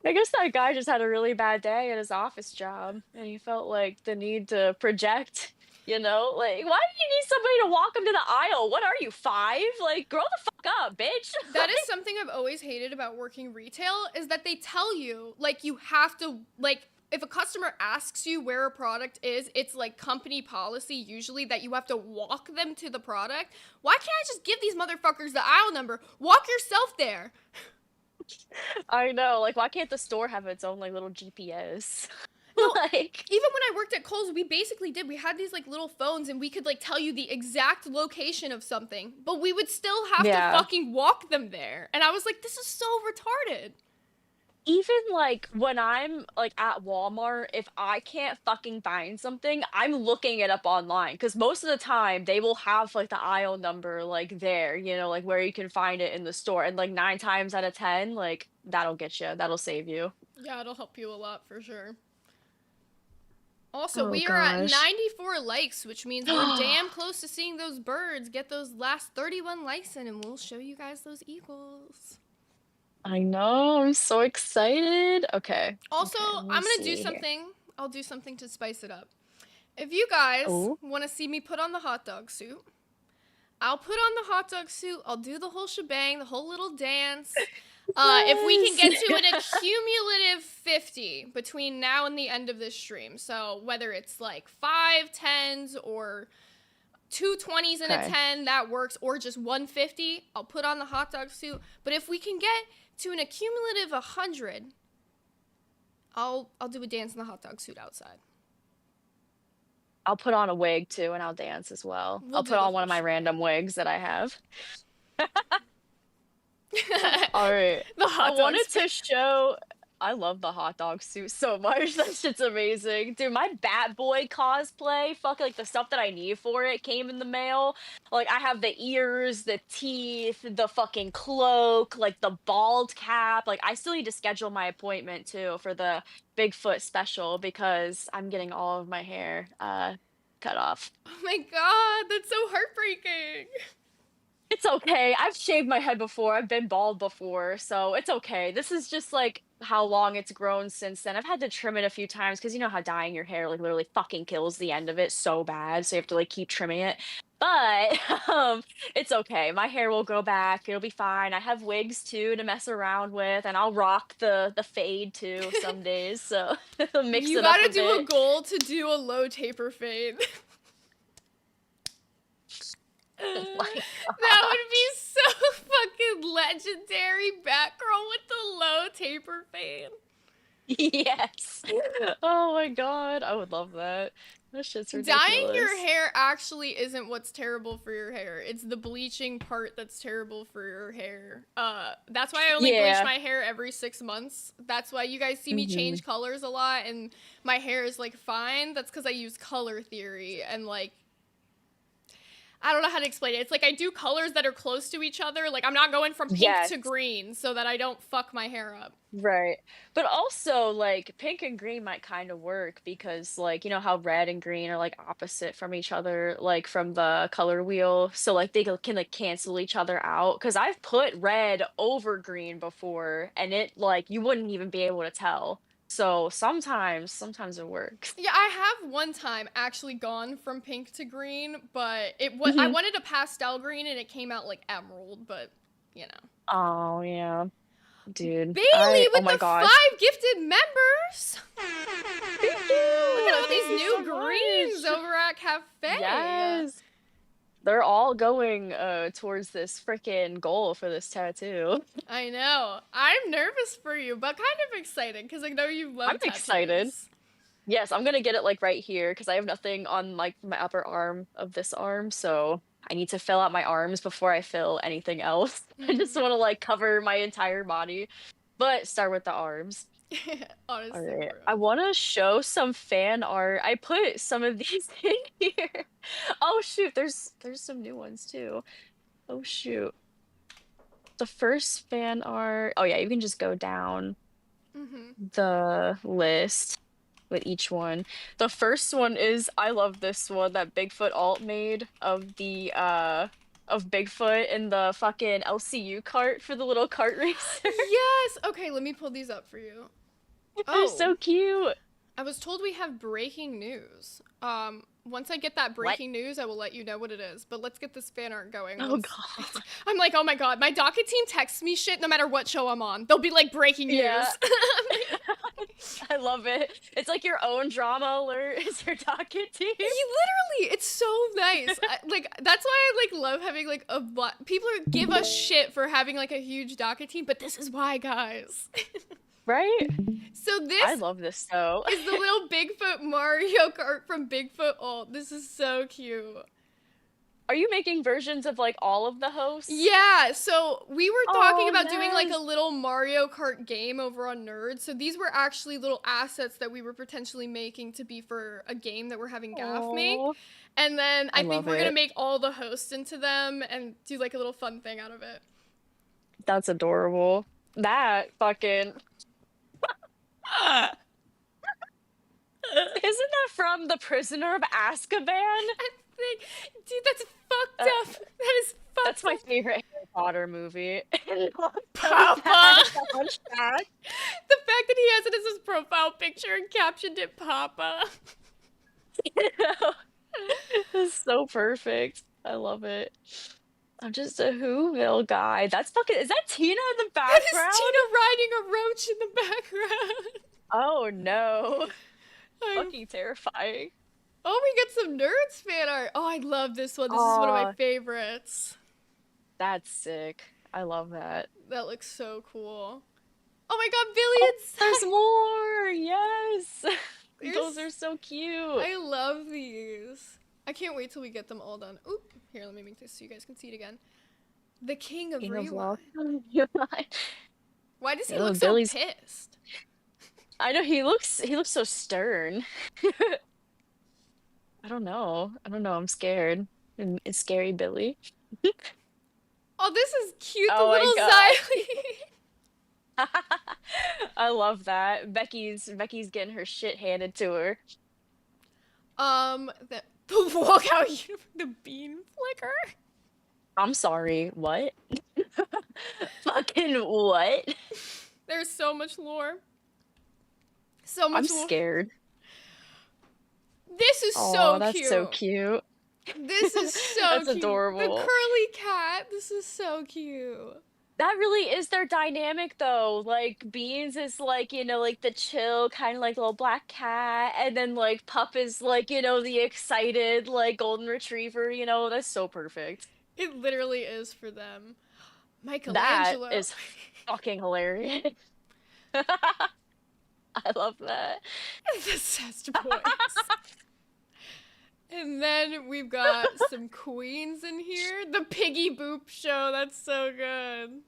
I guess that guy just had a really bad day at his office job and he felt like the need to project. You know, like, why do you need somebody to walk them to the aisle? What are you, 5? Like, grow the fuck up, bitch. That is something I've always hated about working retail is that they tell you, like, you have to, like, if a customer asks you where a product is, it's like company policy usually that you have to walk them to the product. Why can't I just give these motherfuckers the aisle number? Walk yourself there. I know. Like, why can't the store have its own like little GPS? No, Like, even when I worked at Kohl's, we basically did. We had these like little phones and we could like tell you the exact location of something, but we would still have to yeah. fucking walk them there. And I was like, this is so retarded. Even like when I'm like at Walmart, if I can't fucking find something, I'm looking it up online because most of the time they will have like the aisle number like there, you know, like where you can find it in the store. And like 9 times out of 10, like that'll get you, that'll save you. Yeah, it'll help you a lot for sure. Also, Oh we are at gosh. 94 likes, which means we're damn close to seeing those birds get those last 31 likes in, and we'll show you guys those eagles. I know, I'm so excited. Okay. Also, Okay, let me I'm gonna do see here. something. I'll do something to spice it up. If you guys Oh. want to see me put on the hot dog suit, I'll put on the hot dog suit. I'll do the whole shebang, the whole little dance. If we can get Yes. to an accumulative 50 between now and the end of this stream, so whether it's like 5 10s or 2 20s and a Okay. 10, that works, or just 150, I'll put on the hot dog suit. But if we can get to an accumulative 100, I'll do a dance in the hot dog suit outside. I'll put on a wig too and I'll dance as well. We'll I'll do put the on one whole of my shebang. random wigs that I have. All right. The I hot dog wanted suit. to show. I love the hot dog suit so much. That shit's amazing. Dude, my Bat Boy cosplay, fucking like the stuff that I need for it came in the mail. Like I have the ears, the teeth, the fucking cloak, like the bald cap. Like I still need to schedule my appointment too for the Bigfoot special because I'm getting all of my hair cut off. Oh my god, that's so heartbreaking. It's okay. I've shaved my head before. I've been bald before, so it's okay. This is just like how long it's grown since then. I've had to trim it a few times because you know how dyeing your hair like literally fucking kills the end of it so bad, so you have to like keep trimming it. But it's okay. My hair will grow back. It'll be fine. I have wigs too to mess around with, and I'll rock the fade too some days. So mix You it up gotta a do a bit. goal to do a low taper fade. Oh my That god. would be so fucking legendary. Batgirl with the low taper fade. Yes. Oh my god. I would love that. That shit's Dyeing your ridiculous. hair actually isn't what's terrible for your hair. It's the bleaching part that's terrible for your hair. That's why I only bleach Yeah. my hair every 6 months. That's why you guys see me Hmm. change colors a lot and my hair is like fine. That's because I use color theory and like I don't know how to explain it. It's like I do colors that are close to each other. Like I'm not going from pink Yes. to green so that I don't fuck my hair up. Right. But also, like, pink and green might kind of work because, like, you know how red and green are, like, opposite from each other, like, from the color wheel. So, like, can, like, cancel each other out. Because I've put red over green before, and it, like, you wouldn't even be able to tell. So, sometimes it works. Yeah, I have one time actually gone from pink to green, but I Hmm. wanted a pastel green and it came out like emerald, but you know. Oh, yeah. Dude. Bailey Oh with my the gosh. 5 gifted members. Thank Look at you. all Thank these you so new greens much. over at Cafe. Yes. They're all going towards this freaking goal for this tattoo. I know. I'm nervous for you, but kind of excited because I know you I'm love excited. tattoos. Yes, I'm gonna get it like right here because I have nothing on like my upper arm of this arm, so I need to fill out my arms before I fill anything else. I just Mm. want to like cover my entire body, but start with the arms. All Honestly, right, bro. I want to show some fan art. I put some of these in here. Oh shoot, there's some new ones too. Oh shoot. The first fan art. Oh yeah, you can just go down Mhm. the list with each one. The first one is I love this one that Bigfoot alt made of Bigfoot in the fucking LCU cart for the little kart racer. Yes. Okay, let me pull these up for you. They're Oh. so cute. I was told we have breaking news. Once I get that What? breaking news, I will let you know what it is. But let's get this fan art going. Oh god. I'm like, oh my god, my docket team texts me shit no matter what show I'm on. They'll be like, breaking news. Yeah. I love it. It's like your own drama alert is your docket team. Literally, it's so nice. Like that's why I like love having like people give us shit for having like a huge docket team, but this is why, guys. Right? So I this love this though. is the little Bigfoot Mario Kart from Bigfoot Ult. This is so cute. Are you making versions of like all of the hosts? Yeah, so we were talking Oh, about doing like yes. a little Mario Kart game over on Nerds. So these were actually little assets that we were potentially making to be for a game that we're having Gaff make. Aw. And then I think love we're gonna it. make all the hosts into them and do like a little fun thing out of it. That's adorable. That fucking Isn't that from The Prisoner of Azkaban? I think, dude, that's fucked Uh, up. That is fucked That's my up. favorite Harry Potter movie. Papa. So much back. The fact that he has it as his profile picture and captioned it Papa. It's so perfect. I love it. I'm just a Whoville guy. That's fucking. Is that Tina in the That is background? Tina riding a roach in the background. Oh no. I'm- Fucking terrifying. Oh, we get some Nerds fan art. Oh, I love this one. This is one of my Aw. favorites. That's sick. I love that. That looks so cool. Oh my god, Billy and There's Zach. more. Yes. Those There's- are so cute. I love these. I can't wait till we get them all done. Oop. Here, let me make this so you guys can see it again. The King of King of Rewind. Love. Why does he Oh, look so Billy's- pissed? I know he looks so stern. I don't know. I'm scared. It's scary Billy. Oh, this is cute. The Oh my little God. Xylee. I love that. Becky's getting her shit handed to her. The walkout the bean flicker. I'm sorry, what? Fucking what? There's so much lore. So much I'm lore. scared. This is Oh, so that's cute. so cute. This is so That's cute. adorable. The curly cat. This is so cute. That really is their dynamic though. Like Beans is like, like the chill kind of like little black cat, and then like Pup is like, the excited like golden retriever, that's so perfect. It literally is for them. That Michelangelo. is fucking hilarious. I love that. the zest boys. And then we've got some queens in here. The Piggy Boop show. That's so good.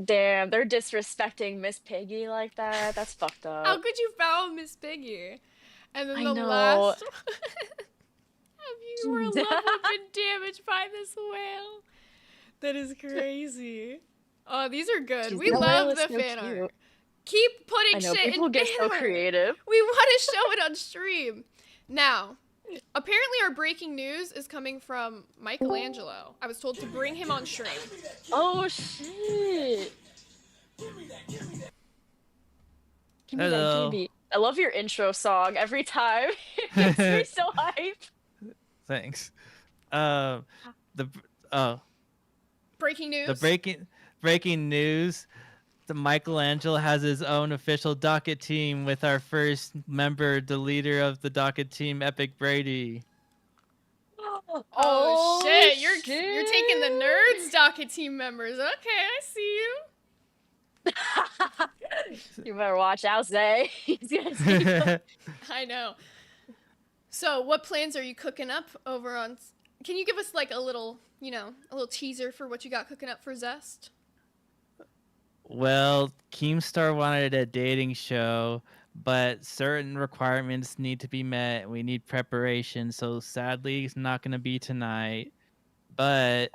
Damn, they're disrespecting Miss Piggy like that. That's fucked up. How could you foul Miss Piggy? And then I the know. last one. Have you were loved and damaged by this whale? That is crazy. Oh, these are good. Jeez, We that love whale the is so fan cute. art. Keep putting I know, shit people in get so fan art. creative. We want to show it on stream. Now, apparently our breaking news is coming from Michelangelo. I was told to bring him on stream. Oh shit. Give me that Hello. GB. I love your intro song every time. It gets me so hype. Thanks. The Breaking news. breaking news. The Michelangelo has his own official docket team with our first member, the leader of the docket team, Epic Brady. Oh, shit. You're taking the nerds docket team members. Okay, I see you. You better watch out, Zay. He's gonna see you. I know. So, what plans are you cooking up over on? Can you give us like a little teaser for what you got cooking up for Zest? Well, Keemstar wanted a dating show, but certain requirements need to be met. We need preparation, so sadly, it's not gonna be tonight. But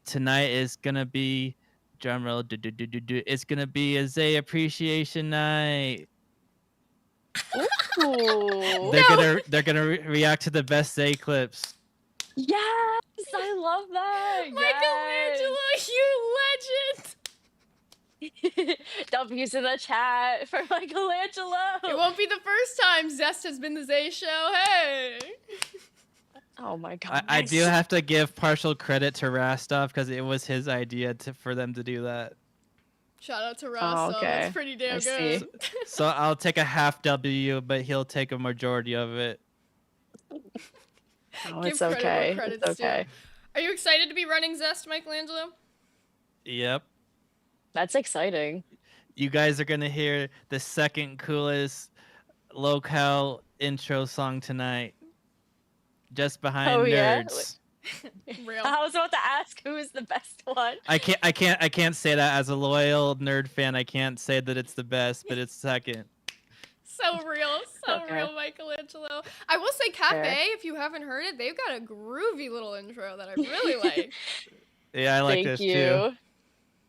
tonight is gonna be drumroll. It's gonna be a Zay appreciation night. Ooh. They're gonna react to the best Zay clips. Yes, I love that. Michelangelo, you legend. W's in the chat for It Michelangelo. won't be the first time Zest has been the Zay show. Hey. Oh my god. I do have to give partial credit to Rastov because it was his idea for them to do that. Shout out to Oh, Rostov. okay. That's pretty damn I good. see. So I'll take a half W, but he'll take a majority of it. Oh, Give it's credit where okay. credit's It's okay. due. Are you excited to be running Zest, Michelangelo? Yep. That's exciting. You guys are gonna hear the second coolest locale intro song tonight. Just behind Nerds. Real. I was about to ask who is the best one. I can't say that as a loyal nerd fan. I can't say that it's the best, but it's second. So real, so Okay. real, Michelangelo. I will say Cafe, Fair. if you haven't heard it, they've got a groovy little intro that I really like. Yeah, I like Thank this you. too.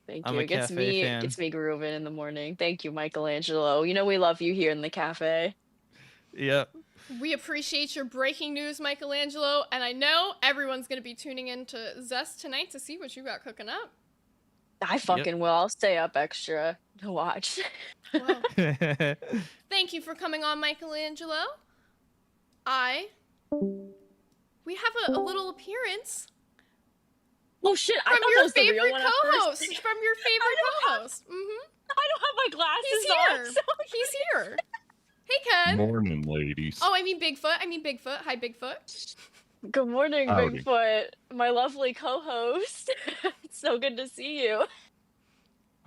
Thank I'm you. a It gets Cafe me fan. gets me grooving in the morning. Thank you, Michelangelo. You know we love you here in the cafe. Yep. We appreciate your breaking news, Michelangelo, and I know everyone's going to be tuning in to Zest tonight to see what you got cooking up. I fucking will. I'll stay up extra to watch. Well, thank you for coming on, Michelangelo. We have a little appearance Oh shit! I from thought that your was the real favorite one at first. co-host. From your favorite co-host. Mm-hmm. I don't have my glasses He's on. here. so- He's here. Hey, Ken. Morning, ladies. Oh, I mean Bigfoot. Hi, Bigfoot. Good morning, Howdy. Bigfoot, my lovely co-host. It's so good to see you.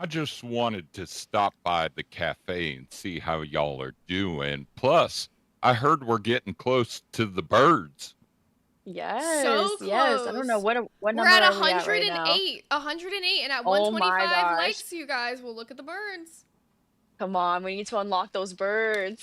I just wanted to stop by the cafe and see how y'all are doing. Plus, I heard we're getting close to the birds. Yes, yes. I don't know close. what We're number at are we at right now? 108, and at Oh my 125 gosh. likes, you guys, we'll look at the birds. Come on, we need to unlock those birds.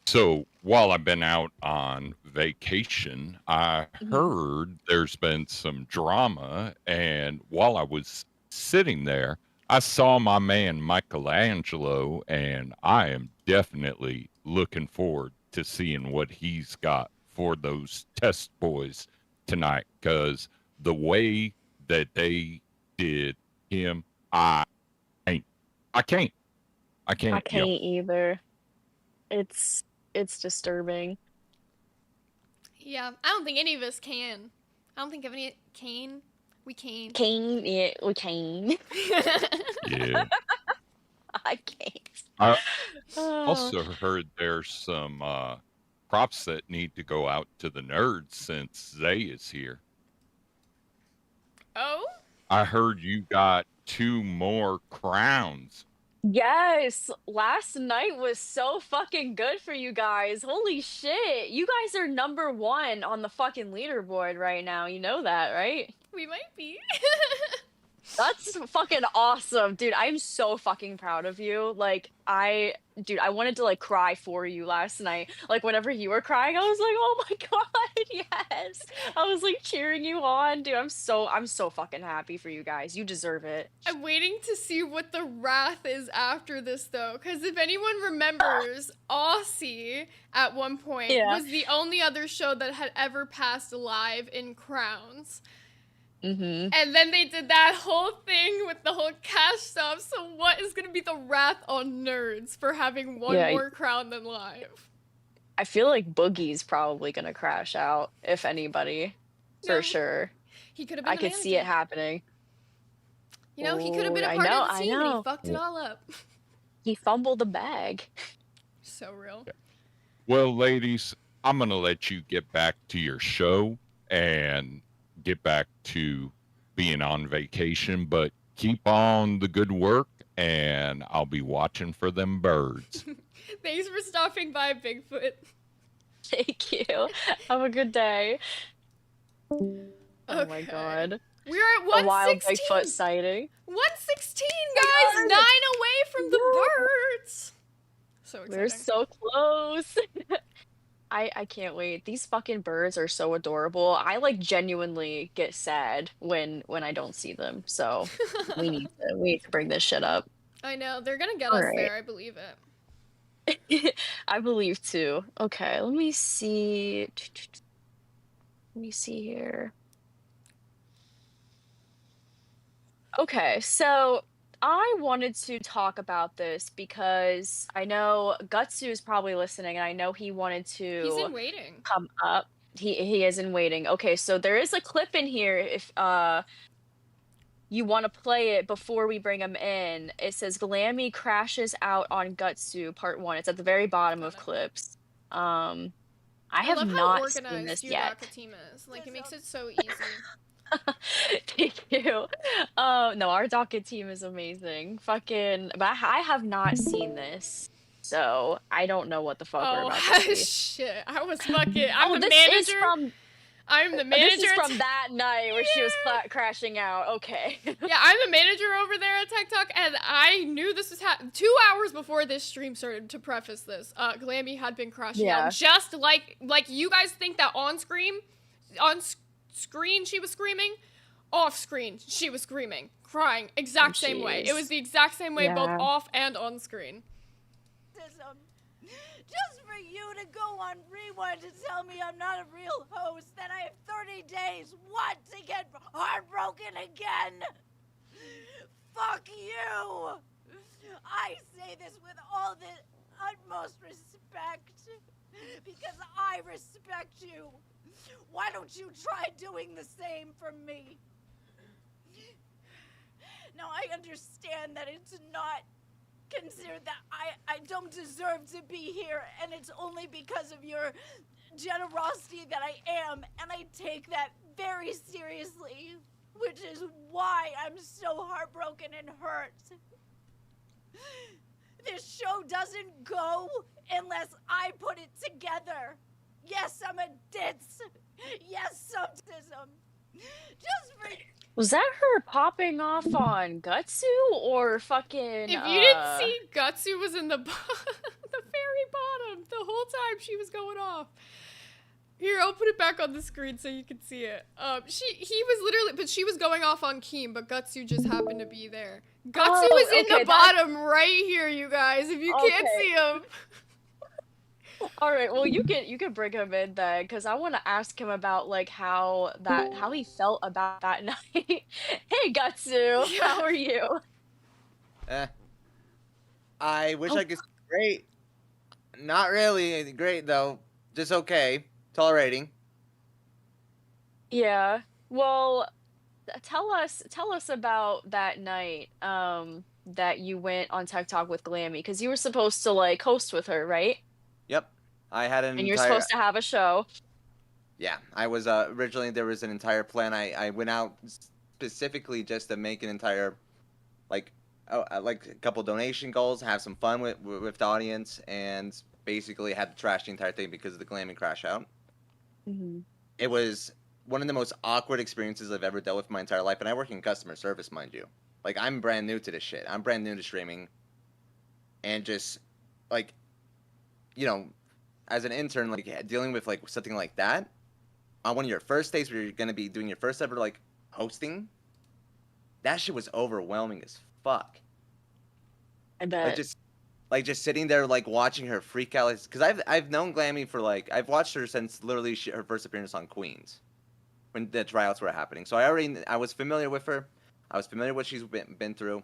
So, while I've been out on vacation, I heard there's been some drama. And while I was sitting there, I saw my man Michelangelo, and I am definitely looking forward to seeing what he's got for those test boys tonight. Because the way that they did him, I can't. I can't either. It's disturbing. Yeah, I don't think any of us can. I don't think of any can. We can. Cane, yeah, we cane. Yeah. I can't. I Oh. also heard there's some props that need to go out to the nerds since Zay is here. Oh? I heard you got 2 more crowns. Yes, last night was so fucking good for you guys. Holy shit. You guys are number 1 on the fucking leaderboard right now. You know that, right? We might be. That's fucking awesome, dude. I'm so fucking proud of you. Like, I wanted to like cry for you last night. Like, whenever you were crying, I was like, oh my god, yes. I was like cheering you on, dude. I'm so fucking happy for you guys. You deserve it. I'm waiting to see what the wrath is after this, though, because if anyone remembers, Aussie at one point was the only other show that had ever passed live in crowns. Mm-hmm. And then they did that whole thing with the whole cash stuff. So what is going to be the wrath on nerds for having one more crown than live? I feel like Boogie's probably going to crash out, if anybody, for sure. He could have been I could see it happening. You know, he could have been a part of the team and he fucked it all up. He fumbled the bag. So real. Well, ladies, I'm going to let you get back to your show and get back to being on vacation, but keep on the good work and I'll be watching for them birds. Thanks for stopping by, Bigfoot. Thank you. Have a good day. Oh my Okay. god. We're at 116. A wild Bigfoot sighting. 116, guys! 9 away from the birds! So exciting. We're so close. I can't wait. These fucking birds are so adorable. I like genuinely get sad when I don't see them. So we need to bring this shit up. I know, they're gonna get us there, I believe it. I believe too. Okay, let me see. Let me see here. Okay, so I wanted to talk about this because I know Gutsu is probably listening, and I know he wanted He's to in waiting. come up. He is in waiting. Okay, so there is a clip in here if you want to play it before we bring him in. It says Glaimy crashes out on Gutsu part 1. It's at the very bottom of Got it. clips. I I have love how not seen organized this your yet. DACA team is. Like, it makes it so easy. Thank you. No, our docket team is amazing. Fucking, but I have not seen this, so I don't know what the fuck we're Oh, about to see. shit. I was fucking. I'm Oh, the this is manager. from I'm the this manager. is at from that night where she was Yeah. crashing out. Okay. Yeah, I'm the manager over there at TikTok, and I knew this was 2 hours before this stream started. To preface this, Glaimy had been crashing Yeah. out, just like you guys think that on screen she was screaming, off screen she was screaming, crying, exact same way. It was the exact same way, both Yeah. off and on screen. Just for you to go on Rewind to tell me I'm not a real host, that I have 30 days, what, to get heartbroken again? Fuck you! I say this with all the utmost respect, because I respect you. Why don't you try doing the same for me? Now, I understand that it's not considered that I don't deserve to be here, and it's only because of your generosity that I am, and I take that very seriously, which is why I'm so heartbroken and hurt. This show doesn't go unless I put it together. Yes, I'm a ditz. Yes, sexism. Just for... Was that her popping off on Gutsu or fucking? If you didn't see, Gutsu was in the the very bottom the whole time she was going off. Here, I'll put it back on the screen so you can see it. He was literally, but she was going off on Keem, but Gutsu just happened to be there. Gutsu is in the bottom right here, you guys. If you can't see him. All right, well you can bring him in then, because I want to ask him about like how he felt about that night. Hey Gutsu, how are you? I wish I could say great. Not really great though. Just okay. Tolerating. Yeah. Well, tell us about that night that you went on TikTok with Glaimy, because you were supposed to like host with her, right? Yep. I had an And you're entire... supposed to have a show. Yeah, I was originally there was an entire plan. I went out specifically just to make an entire like a couple donation goals, have some fun with the audience, and basically had to trash the entire thing because of the Glaimy crash out. Mm-hmm. It was one of the most awkward experiences I've ever dealt with in my entire life, and I work in customer service, mind you. Like, I'm brand new to this shit. I'm brand new to streaming, and just like, you know, as an intern, like dealing with like something like that on one of your first days where you're gonna be doing your first ever like hosting, that shit was overwhelming as fuck. I bet. Like just sitting there like watching her freak out, because I've known Glaimy for like, I've watched her since literally her first appearance on Queens when the tryouts were happening. So I was familiar with her. I was familiar with what she's been through.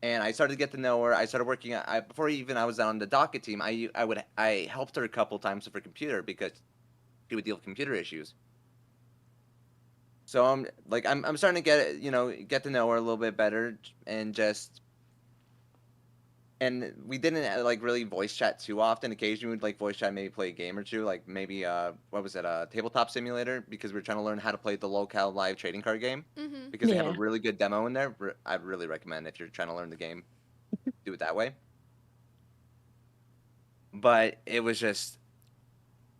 And I started to get to know her. I started working. Before even I was on the docket team, I helped her a couple times with her computer because she would deal with computer issues. So I'm starting to get to know her a little bit better, and we didn't like really voice chat too often. Occasionally we'd like voice chat, maybe play a game or two, like maybe what was it, Tabletop Simulator, because we were trying to learn how to play the locale live trading card game. Mm-hmm. Because they have a really good demo in there. I'd really recommend if you're trying to learn the game, do it that way. But it was just,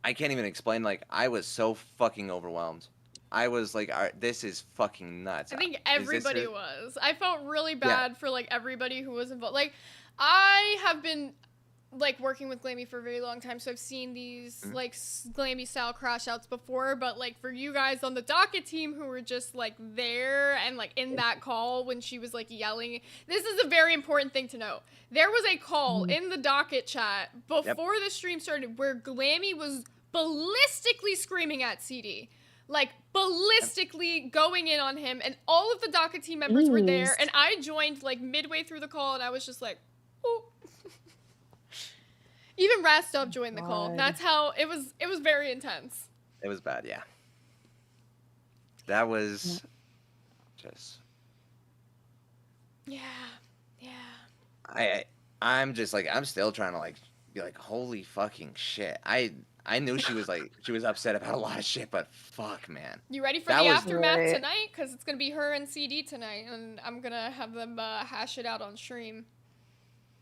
I can't even explain. Like, I was so fucking overwhelmed. I was like, this is fucking nuts. I think everybody was. I felt really bad for like everybody who was involved. Like, I have been like working with Glaimy for a very long time, so I've seen these like Glaimy style crash outs before, but like for you guys on the docket team who were just like there and like in that call when she was like yelling, this is a very important thing to know. There was a call in the docket chat before the stream started where Glaimy was ballistically screaming at CD. like ballistically going in on him, and all of the DACA team members were there, and I joined like midway through the call, and I was just like, oh. Even Rastov joined the call. That's how it was. It was very intense. It was bad, yeah. That was just. Yeah. I'm just like, I'm still trying to like be like, holy fucking shit. I knew she was upset about a lot of shit, but fuck, man. You ready for That the was- aftermath tonight? Because it's gonna be her and CD tonight, and I'm gonna have them hash it out on stream.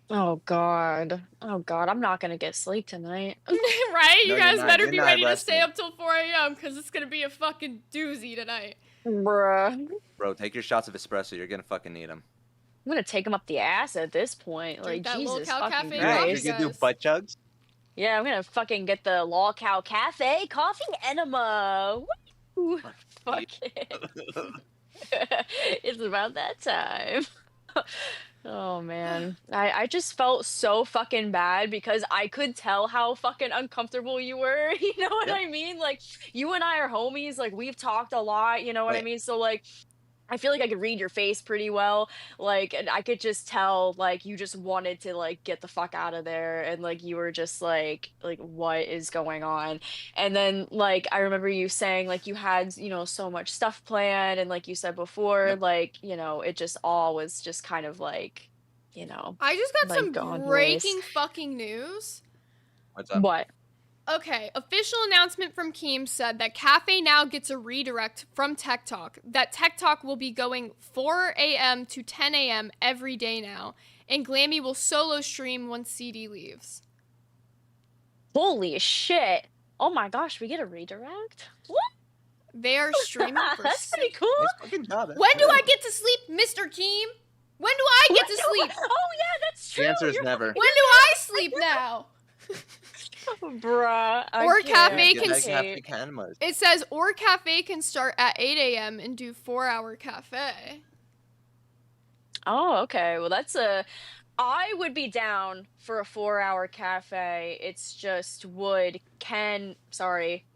Oh god, I'm not gonna get sleep tonight. Right? You No, you're guys not. better You're be not ready to stay resting. up till 4 a.m. because it's gonna be a fucking doozy tonight. Bruh. Bro, take your shots of espresso. You're gonna fucking need them. I'm gonna take him up the ass at this point. Drink Like, that Lil Jesus Cow fucking Cafe Christ. coffee, You can do guys. butt chugs? Yeah, I'm gonna fucking get the Lol Cow Cafe coffee enema. Woo! Fuck it. It's about that time. Oh man. I just felt so fucking bad because I could tell how fucking uncomfortable you were. You know what Yep. I mean? Like, you and I are homies, like we've talked a lot, you know what I Right. mean? So like, I feel like I could read your face pretty well. Like, and I could just tell, like, you just wanted to, like, get the fuck out of there. And, like, you were just like, what is going on? And then, like, I remember you saying, like, you had, you know, so much stuff planned. And, like you said before, Yep. like, you know, it just all was just kind of like, you know, I just got like, some gone to breaking waste. fucking news. What's up? What? Okay, official announcement from Keem said that Cafe now gets a redirect from Tech Talk. That Tech Talk will be going 4 a.m. to 10 a.m. every day now, and Glaimy will solo stream once CD leaves. Holy shit. Oh my gosh, we get a redirect? What? They are streaming for That's pretty 6. cool. Nice fucking job. That's When do good. I get to sleep, Mr. Keem? When do I get to sleep? Oh yeah, that's true. The answer is You're never. When do I sleep now? Bruh. I Or can't. Cafe Get can that s- cafe canemas. It says, or Cafe can start at 8 a.m. and do 4-hour cafe. Oh, okay. Well, I would be down for a 4-hour cafe. It's just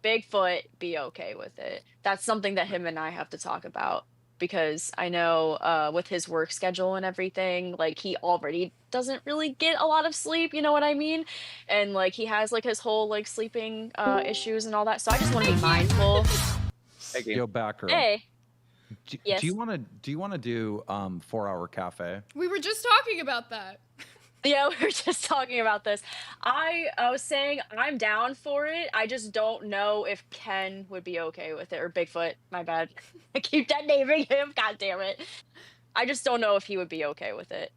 Bigfoot be okay with it? That's something that him and I have to talk about because I know with his work schedule and everything, like he already doesn't really get a lot of sleep, you know what I mean? And like he has like his whole like sleeping issues and all that. So I just want to be mindful. Hey, game. Yo, Batgirl. Hey. Yes. Do you want to do 4-hour cafe? We were just talking about that. Yeah, we were just talking about this. I was saying I'm down for it. I just don't know if Ken would be okay with it, or Bigfoot. My bad. I keep that naming him. God damn it. I just don't know if he would be okay with it.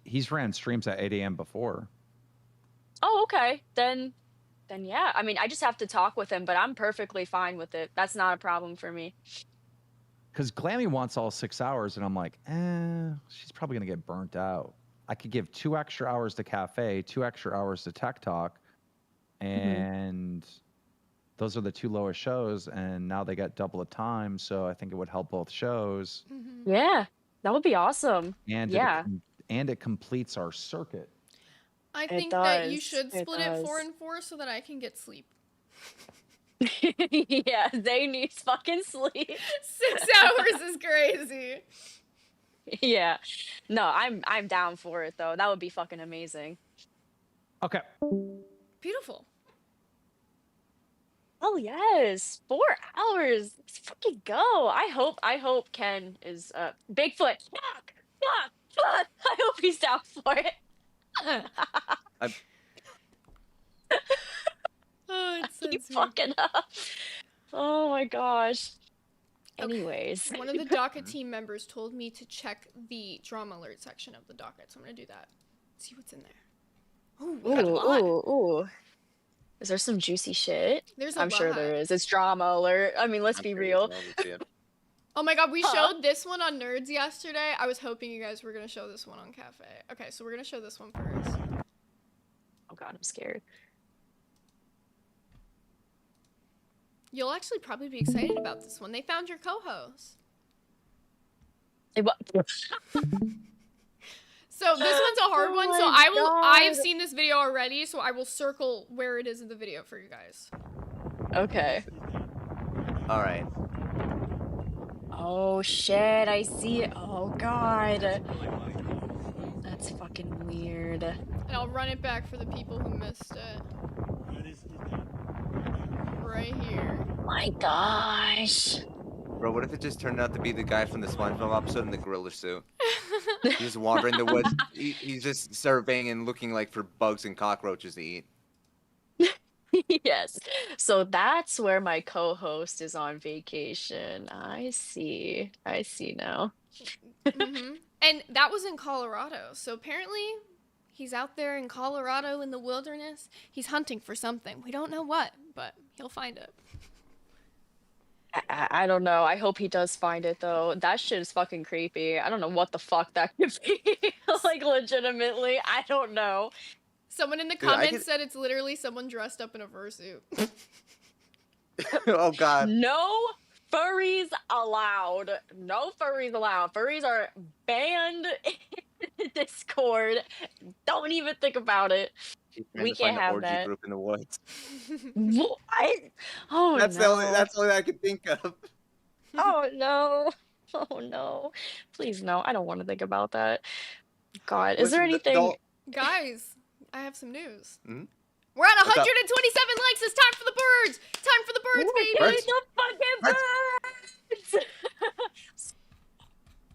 He's ran streams at 8 a.m. before. Oh, okay. Then yeah. I mean, I just have to talk with him, but I'm perfectly fine with it. That's not a problem for me. Because Glaimy wants all 6 hours, and I'm like, she's probably gonna get burnt out. I could give 2 extra hours to cafe, 2 extra hours to Tech Talk, and those are the 2 lowest shows. And now they got double the time, so I think it would help both shows. Yeah, that would be awesome. And Yeah. it completes our circuit. I It think that you does. should It split it 4 does. and 4 so that I can get sleep. Yeah, they need fucking sleep. 6 hours is crazy. Yeah. No, I'm down for it though. That would be fucking amazing. Okay. Beautiful. Oh yes, 4 hours. Let's fucking go. I hope Ken is Bigfoot. Fuck. I hope he's down for it. Oh, it's so Keep sweet. fucking up. Oh my gosh. Okay. Anyways. One of the DACA team members told me to check the drama alert section of the docket, so I'm gonna do that. See what's in there. Ooh, we got a lot. Ooh. Is there some juicy shit? There's a I'm sure lot. there is. It's drama alert. I mean, let's I'm be sure real. it's all the shit. Oh my god, we Huh? showed this one on Nerds yesterday. I was hoping you guys were gonna show this one on Cafe. Okay, so we're gonna show this one first. Oh god, I'm scared. You'll actually probably be excited about this one. They found your co-host. It wa- So this one's a hard Oh one. So my I have God. seen this video already, so I will circle where it is in the video for you guys. Okay. All right. Oh shit, I see it. Oh god. That's fucking weird. And I'll run it back for the people who missed it. Right here. My gosh. Bro, what if it just turned out to be the guy from the SpongeBob episode in the gorilla suit? He's just wandering the woods. He's just surveying and looking like for bugs and cockroaches to eat. Yes. So that's where my co-host is on vacation. I see. I see now. Mm-hmm. And that was in Colorado. So apparently he's out there in Colorado in the wilderness. He's hunting for something. We don't know what, but he'll find it. I don't know. I hope he does find it though. That shit is fucking creepy. I don't know what the fuck that could be. Like legitimately, I don't know. Someone in the Dude, I comments could- said it's literally someone dressed up in a fursuit. Oh God. No furries allowed. No furries allowed. Furries are banned in Discord. Don't even think about it. He's trying We to find can't an have orgy that. group in the woods. What? Oh That's no. the only I could think of. Oh no. Oh no. Please no. I don't want to think about that. God, is there Listen, anything? Guys, I have some news. Mhm. We're at What's up? 127 likes. It's time for the birds. Time for the birds, baby. Birds. The fucking birds!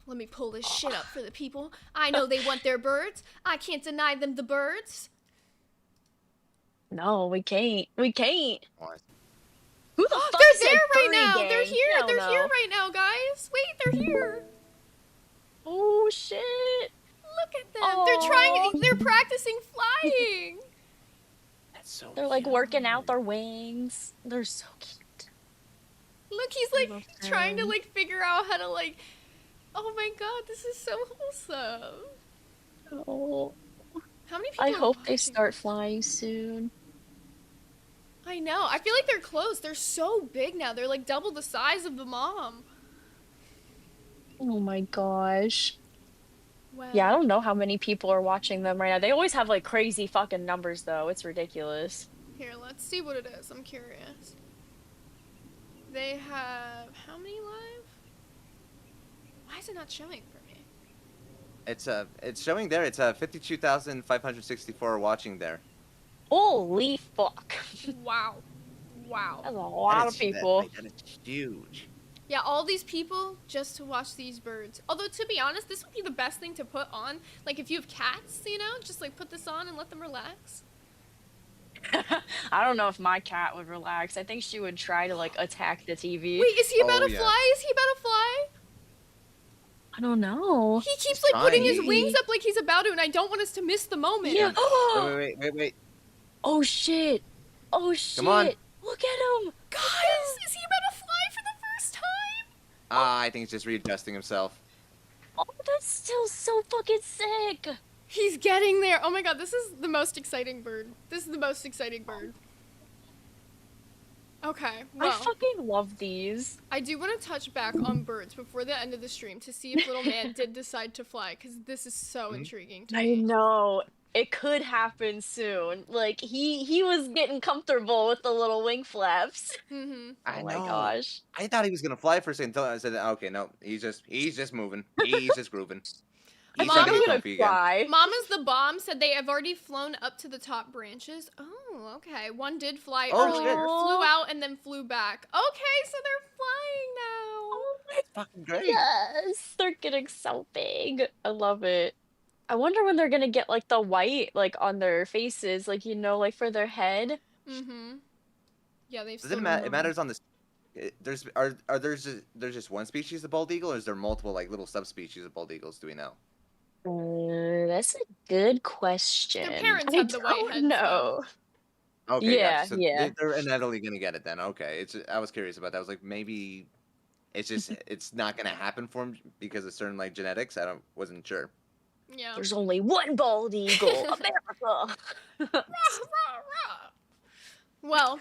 Let me pull this shit up for the people. I know they want their birds. I can't deny them the birds. No, we can't. We can't. What? Who the fuck They're said there right furry now. gang? They're here. Hell They're no. here right now, guys. Wait, they're here. Oh shit. Look at them. They're trying. Aw. They're practicing flying. That's so. They're like cute. working out their wings. They're so cute. Look, he's I like love trying to them. like figure out how to like. Oh my god, this is so wholesome. Oh, How many people? I are hope they watching start this? flying soon. I know. I feel like they're close. They're so big now. They're like double the size of the mom. Oh my gosh. Wow. Yeah, I don't know how many people are watching them right now. They always have like crazy fucking numbers though. It's ridiculous. Here, let's see what it is. I'm curious. They have how many live? Why is it not showing for me? It's showing there. It's 52,564 watching there. Holy fuck. Wow. Wow. That's a lot of people. That is huge. Yeah, all these people just to watch these birds. Although, to be honest, this would be the best thing to put on. Like, if you have cats, you know, just like put this on and let them relax. I don't know if my cat would relax. I think she would try to like attack the TV. Wait, is he about Oh, to yeah. fly? Is he about to fly? I don't know. He keeps like putting his trying. wings up like he's about to, and I don't want us to miss the moment. Yeah. Wait. Oh shit. Oh shit. Come on. Look at him. Guys, is he about to fly for the first time? I think he's just readjusting himself. Oh, that's still so fucking sick. He's getting there. Oh my god, this is the most exciting bird. This is the most exciting bird. Okay, I well, fucking love these. I do want to touch back on birds before the end of the stream to see if little man did decide to fly, because this is so intriguing to I me. know. It could happen soon. Like he was getting comfortable with the little wing flaps. Mm-hmm. Oh my gosh. I thought he was gonna fly for a second until I said, okay, no, he's just moving. He's just grooving. He's Mom, not I'm getting gonna comfy again. fly. Mama's the bomb said they have already flown up to the top branches. Oh, okay. One did fly Oh, earlier, shit. flew out, and then flew back. Okay, so they're flying now. Oh That's fucking great. yes, they're getting so big. I love it. I wonder when they're gonna get like the white like on their faces, like you know, like for their head. Mm-hmm. Yeah, they've Does it still matter? It matters on the. There's just one species of bald eagle, or is there multiple like little subspecies of bald eagles? Do we know? That's a good question. Their parents I have the white don't heads, know. Okay, Yeah, gotcha. So yeah. they're inevitably gonna get it then. Okay, I was curious about that. I was like, maybe it's just it's not gonna happen for him because of certain like genetics. Wasn't sure. Yeah. There's only one bald eagle, America. Rah, rah, rah. Well,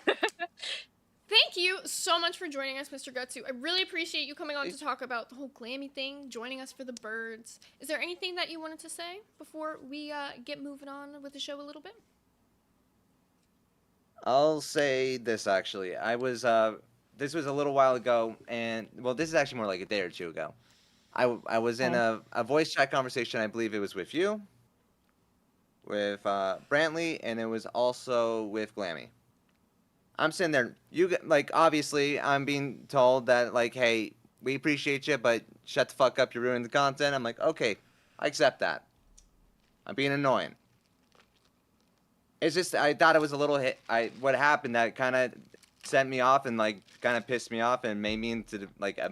thank you so much for joining us, Mr. Gutsu. I really appreciate you coming on to talk about the whole Glaimy thing, joining us for the birds. Is there anything that you wanted to say before we get moving on with the show a little bit? I'll say this actually. This was a little while ago, and well, this is actually more like a day or two ago. I was in a voice chat conversation. I believe it was with you, with Brantley, and it was also with Glaimy. I'm sitting there. Like obviously I'm being told that like, hey, we appreciate you, but shut the fuck up. You're ruining the content. I'm like, okay, I accept that. I'm being annoying. It's just I thought it was a little hit. What happened that kind of sent me off and like kind of pissed me off and made me into like a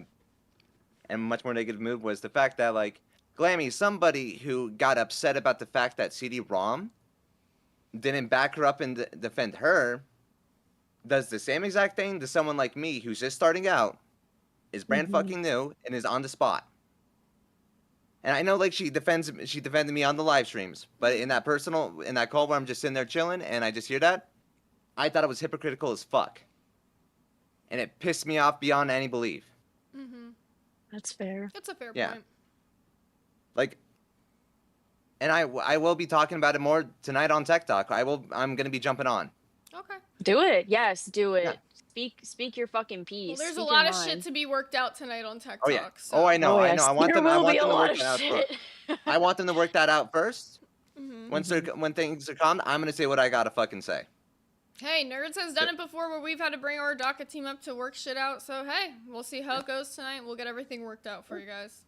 much more negative mood was the fact that like Glaimy, somebody who got upset about the fact that CD-ROM didn't back her up and defend her, does the same exact thing to someone like me who's just starting out, is brand fucking new, and is on the spot. And I know like she defended me on the live streams, but in that call where I'm just sitting there chilling and I just hear that, I thought it was hypocritical as fuck. And it pissed me off beyond any belief. That's fair. That's a fair Yeah. point. Like, and I will be talking about it more tonight on Tech Talk. I'm gonna be jumping on. Okay. Do it. Yes, do it. Yeah. Speak your fucking piece. Well, there's a Speak lot your of shit mind. to be worked out tonight on Tech Oh Talk. yeah. So. Oh, I know. I yes, know. I want there them. I will want be them a to lot work of that out. shit. I want them to work that out first. Mhm. When things are calm, I'm gonna say what I gotta fucking say. Hey, Nerds has done it before where we've had to bring our DACA team up to work shit out. So hey, we'll see how it goes tonight. We'll get everything worked out for you guys.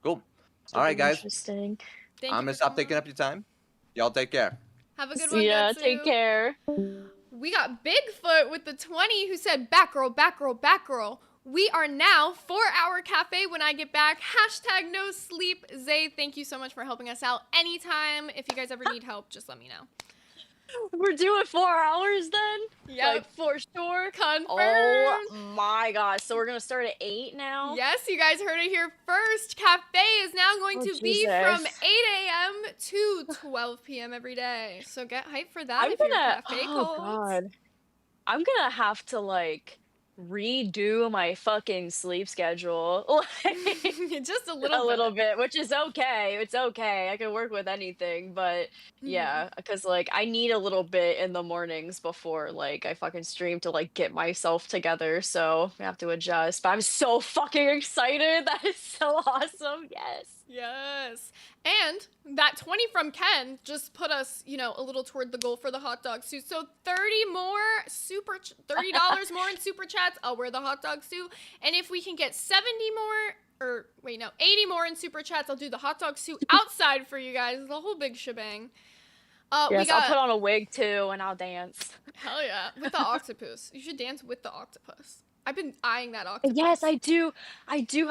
Cool. Super All right, guys. Interesting. Thank I'm you gonna for stop coming taking on. up your time. Y'all take care. Have a good one, Yeah, Detsu. take care. We got Bigfoot with the 20 who said, Batgirl, Batgirl, Batgirl. We are now 4-hour cafe when I get back. Hashtag no sleep. Zay, thank you so much for helping us out. Anytime, if you guys ever need help, just let me know. We're doing 4 hours then? Yep. Like, for sure? Confirmed. Oh my god. So we're gonna start at 8 now? Yes, you guys heard it here first. Cafe is now going to be from 8 a.m. to 12 p.m. every day. So get hyped for that if you're a cafe calls. god. I'm gonna have to, like, redo my fucking sleep schedule. Like, Just a little bit, which is okay. It's okay. I can work with anything, but yeah, because like I need a little bit in the mornings before like I fucking stream to like get myself together. So I have to adjust. But I'm so fucking excited. That is so awesome. Yes. Yes. And that 20 from Ken just put us, a little toward the goal for the hot dog suit. So $30 more in super chats, I'll wear the hot dog suit. And if we can get 80 more in super chats, I'll do the hot dog suit outside for you guys. The whole big shebang. Yes, I'll put on a wig too and I'll dance. Hell yeah. With the octopus. You should dance with the octopus. I've been eyeing that octopus. Yes, I do.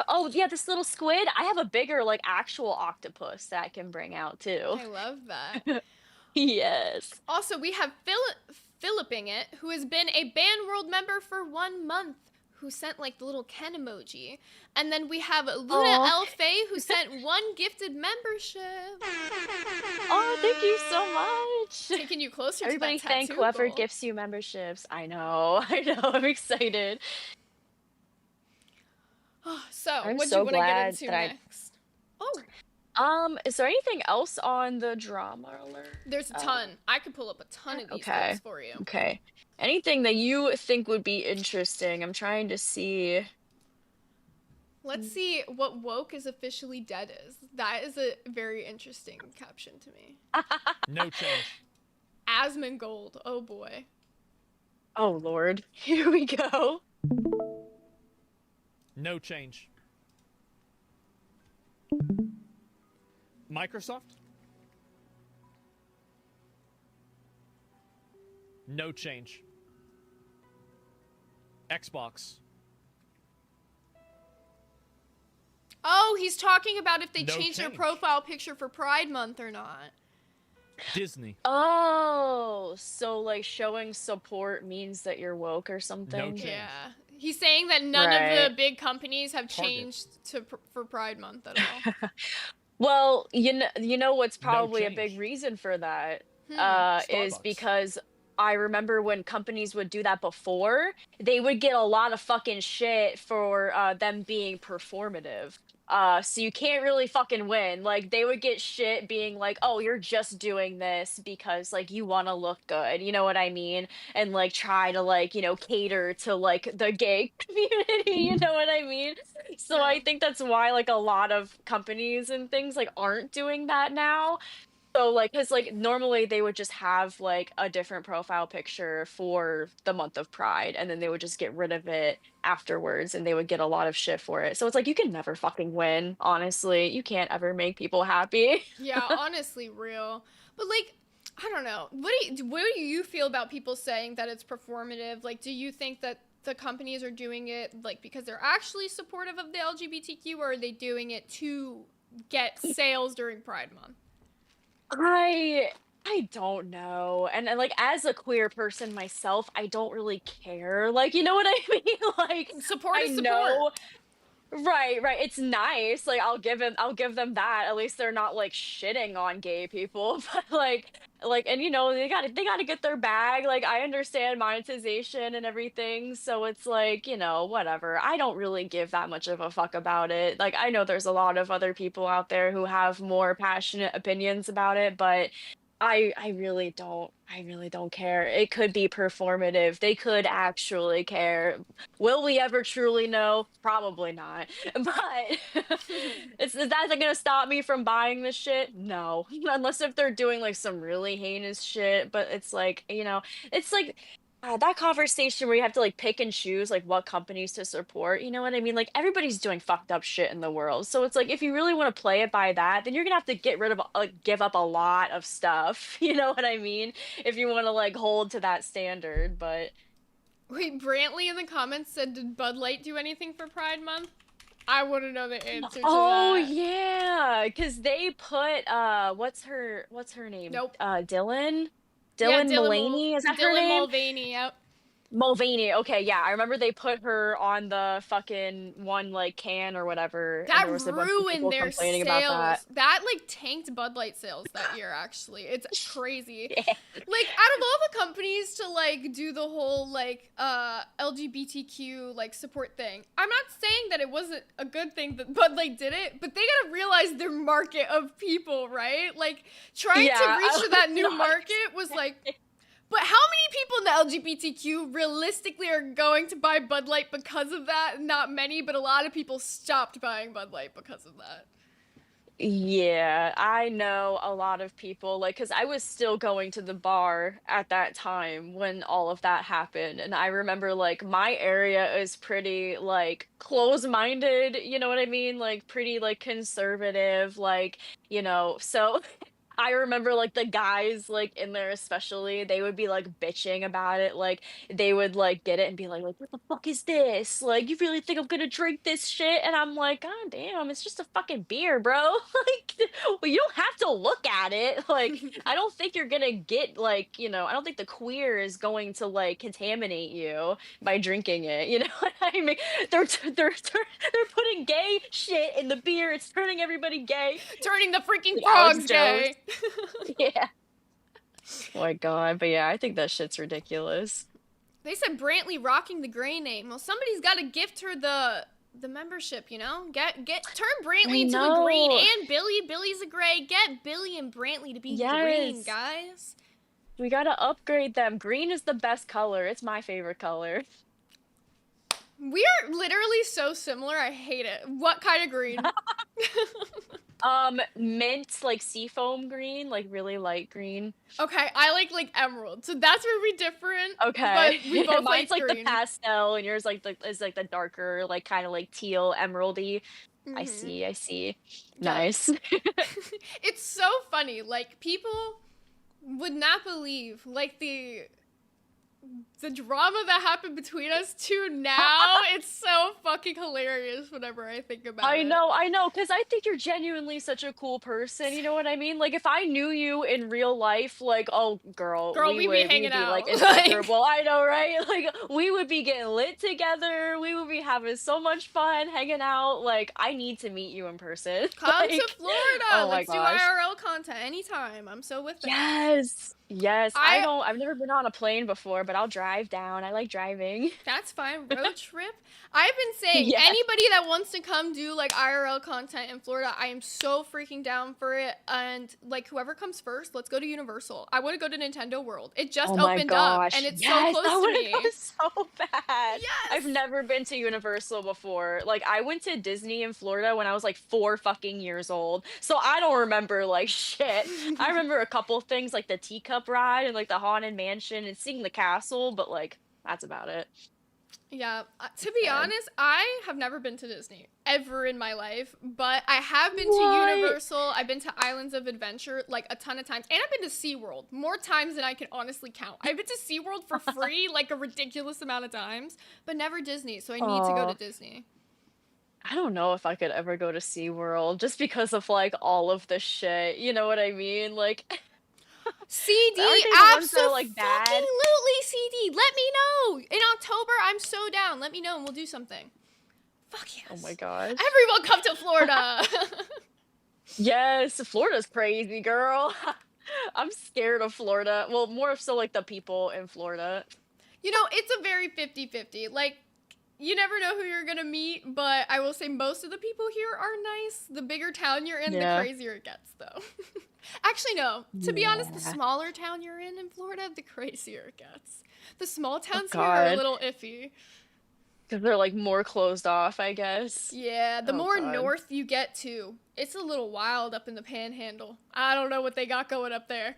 Oh, yeah, this little squid. I have a bigger, like, actual octopus that I can bring out, too. I love that. Yes. Also, we have Philipping It, who has been a Band World member for 1 month, who sent, like, the little Ken emoji. And then we have Luna L. Faye, who sent 1 gifted membership. Oh, thank you so much. Taking you closer Everybody to that thank tattoo whoever goal. gifts you memberships. I know, I'm excited. So, I'm what do so you want to get glad into that next? Oh, is there anything else on the drama alert? there's a ton. I could pull up a ton of these things for you. Okay. Anything that you think would be interesting? I'm trying to see. Let's see what woke is officially dead is. That is a very interesting caption to me. No change. Asmongold. Oh boy. Oh Lord. Here we go. No change. Microsoft? No change. Xbox? Oh, he's talking about if they No change their change. profile picture for Pride Month or not. Disney? Oh, so like showing support means that you're woke or something? change. Yeah. He's saying that none of Right. the big companies have Target. changed for Pride Month at all. Well, you know what's probably a big change. reason for that is Starbucks. because I remember when companies would do that before, they would get a lot of fucking shit for them being performative. So you can't really fucking win. Like they would get shit being like, "Oh, you're just doing this because like you want to look good." You know what I mean? And like try to like, cater to like the gay community, you know what I mean? So I Yeah. think that's why like a lot of companies and things like aren't doing that now. So like, cause like normally they would just have like a different profile picture for the month of Pride, and then they would just get rid of it afterwards, and they would get a lot of shit for it. So it's like you can never fucking win. Honestly, you can't ever make people happy. Yeah, honestly, real. But like, I don't know. What do you feel about people saying that it's performative? Like, do you think that the companies are doing it like because they're actually supportive of the LGBTQ, or are they doing it to get sales during Pride Month? I don't know. And like as a queer person myself, I don't really care. Like, you know what I mean? Like Support I is support. know. Right. It's nice. Like I'll give them that. At least they're not like shitting on gay people. But and they gotta get their bag. Like I understand monetization and everything. So it's like, whatever. I don't really give that much of a fuck about it. Like I know there's a lot of other people out there who have more passionate opinions about it, but I really don't care. It could be performative. They could actually care. Will we ever truly know? Probably not. But is that gonna stop me from buying this shit? No. Unless if they're doing like some really heinous shit. But it's like, it's like that conversation where you have to like pick and choose like what companies to support. You know what I mean? Like everybody's doing fucked up shit in the world. So it's like if you really want to play it by that, then you're gonna have to get rid of give up a lot of stuff. You know what I mean? If you want to like hold to that standard, but Wait, Brantley in the comments said, did Bud Light do anything for Pride Month? I want to know the answer to oh that. yeah, because they put what's her name? Nope. Dylan Yeah, Mulaney, is that her Dylan name? Mulvaney, yep. Mulvaney. Okay, yeah, I remember they put her on the fucking one like can or whatever, and That there was a bunch of people ruined their complaining sales. about that. That like tanked Bud Light sales that year. Actually, it's crazy. Yeah. Like out of all the companies to like do the whole like LGBTQ like support thing, I'm not saying that it wasn't a good thing that Bud Light did it, but they gotta realize their market of people, right? Like trying to reach to that new market was like. But how many people in the LGBTQ realistically are going to buy Bud Light because of that? Not many, but a lot of people stopped buying Bud Light because of that. Yeah, I know a lot of people, like, because I was still going to the bar at that time when all of that happened. And I remember, like, my area is pretty, like, close-minded, you know what I mean? Like, pretty, like, conservative, like, so I remember, like, the guys, like, in there especially, they would be, like, bitching about it. Like, they would, like, get it and be like, what the fuck is this? Like, you really think I'm gonna drink this shit? And I'm like, God damn, it's just a fucking beer, bro. Like, well, you don't have to look at it. Like, I don't think you're gonna get, like, I don't think the queer is going to, like, contaminate you by drinking it. You know what I mean? They're putting gay shit in the beer. It's turning everybody gay. Turning the freaking Like frogs Alex gay. Yeah. Oh my god, but yeah, I think that shit's ridiculous. They said Brantley rocking the gray name. Well, somebody's got to gift her the membership, you know? Turn Brantley into a green, and Billy's a gray. Get Billy and Brantley to be green, guys. We gotta upgrade them. Green is the best color. It's my favorite color. We are literally so similar. I hate it. What kind of green? Mint, like seafoam green, like really light green. Okay, I like emerald. So that's where we different. Okay. But we both Mine's like green. the pastel, and yours is like the darker, like kind of like teal emeraldy. Mm-hmm. I see. Nice. It's so funny. Like people would not believe like the drama that happened between us two now. It's so fucking hilarious whenever I think about it. I know, because I think you're genuinely such a cool person, you know what I mean? Like, if I knew you in real life, like, oh, girl, we'd be hanging out. Like, inseparable. I know, right? Like, we would be getting lit together, we would be having so much fun hanging out. Like, I need to meet you in person. Come to Florida. Oh Let's do IRL content anytime. I'm so with it. Yes. I've never been on a plane before, but I'll drive down. I like driving. That's fine. Road trip. I've been saying Yeah. anybody that wants to come do like IRL content in Florida, I am so freaking down for it. And like whoever comes first, let's go to Universal. I want to go to Nintendo World. It just Oh my opened up gosh. and it's Yes, so I close to wanna me. go so bad. Yes. I've never been to Universal before. Like, I went to Disney in Florida when I was like 4 fucking years old. So I don't remember like shit. I remember a couple things like the teacup ride and like the Haunted Mansion and seeing the castle, but like that's about it. Yeah, to be Sad. honest, I have never been to Disney ever in my life, but I have been What? to Universal. I've been to Islands of Adventure like a ton of times, and I've been to SeaWorld more times than I can honestly count. I've been to SeaWorld for free like a ridiculous amount of times, but never Disney, so I need to go Aw. to Disney. I don't know if I could ever go to SeaWorld just because of like all of the shit. You know what I mean? Like CD, Aren't they the ones that are, like, bad? absolutely CD. Let me know. In October, I'm so down. Let me know and we'll do something. Fuck yes. Oh my gosh. Everyone come to Florida. Yes, Florida's crazy, girl. I'm scared of Florida. Well, more so like the people in Florida. You know, it's a very 50-50. Like, you never know who you're gonna meet, but I will say most of the people here are nice. The bigger town you're in, Yeah. the crazier it gets, though. Actually, no. To be honest, the Yeah. smaller town you're in Florida, the crazier it gets. The small towns here God. are a little iffy. Because they're like more closed off, I guess. Yeah, the Oh, more God. north you get to, it's a little wild up in the Panhandle. I don't know what they got going up there.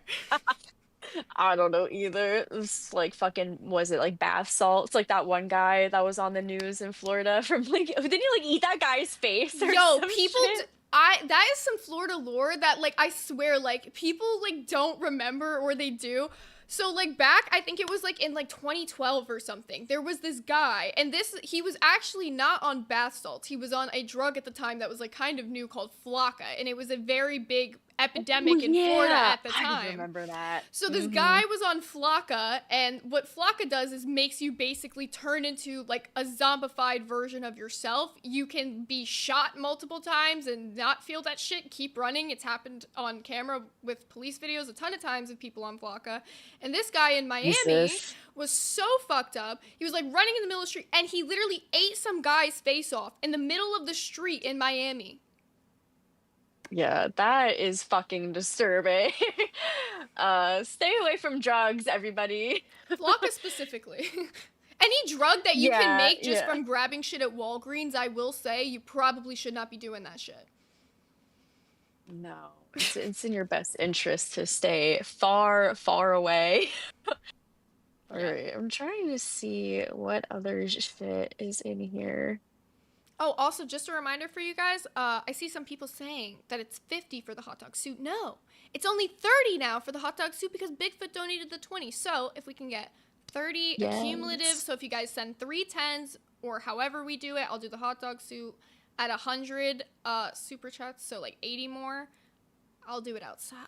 I don't know either. It's like fucking, was it like bath salts? Like that one guy that was on the news in Florida from like, didn't he like eat that guy's face or Yo, some people, shit? that is some Florida lore that like I swear like people like don't remember or they do. So like back, I think it was like in like 2012 or something. There was this guy, and he was actually not on bath salts. He was on a drug at the time that was like kind of new called Flocka, and it was a very big epidemic in Florida at the I time. remember that. So this Mhm. guy was on Flocka, and what Flocka does is makes you basically turn into like a zombified version of yourself. You can be shot multiple times and not feel that shit, keep running. It's happened on camera with police videos a ton of times of people on Flocka. And this guy in Miami Jesus. was so fucked up. He was like running in the middle of the street, and he literally ate some guy's face off in the middle of the street in Miami. Yeah, that is fucking disturbing. Stay away from drugs, everybody. Flocka specifically. Any drug that you can Yeah, make just yeah. from grabbing shit at Walgreens, I will say you probably should not be doing that shit. No, it's in your best interest to stay far, far away. All Yeah. right, I'm trying to see what other shit is in here. Oh, also, just a reminder for you guys, I see some people saying that it's 50 for the hot dog suit. No, it's only 30 now for the hot dog suit because Bigfoot donated the 20. So if we can get 30 accumulative, Yes. so if you guys send 3 10s or however we do it, I'll do the hot dog suit at 100 super chats, so like 80 more. I'll do it outside.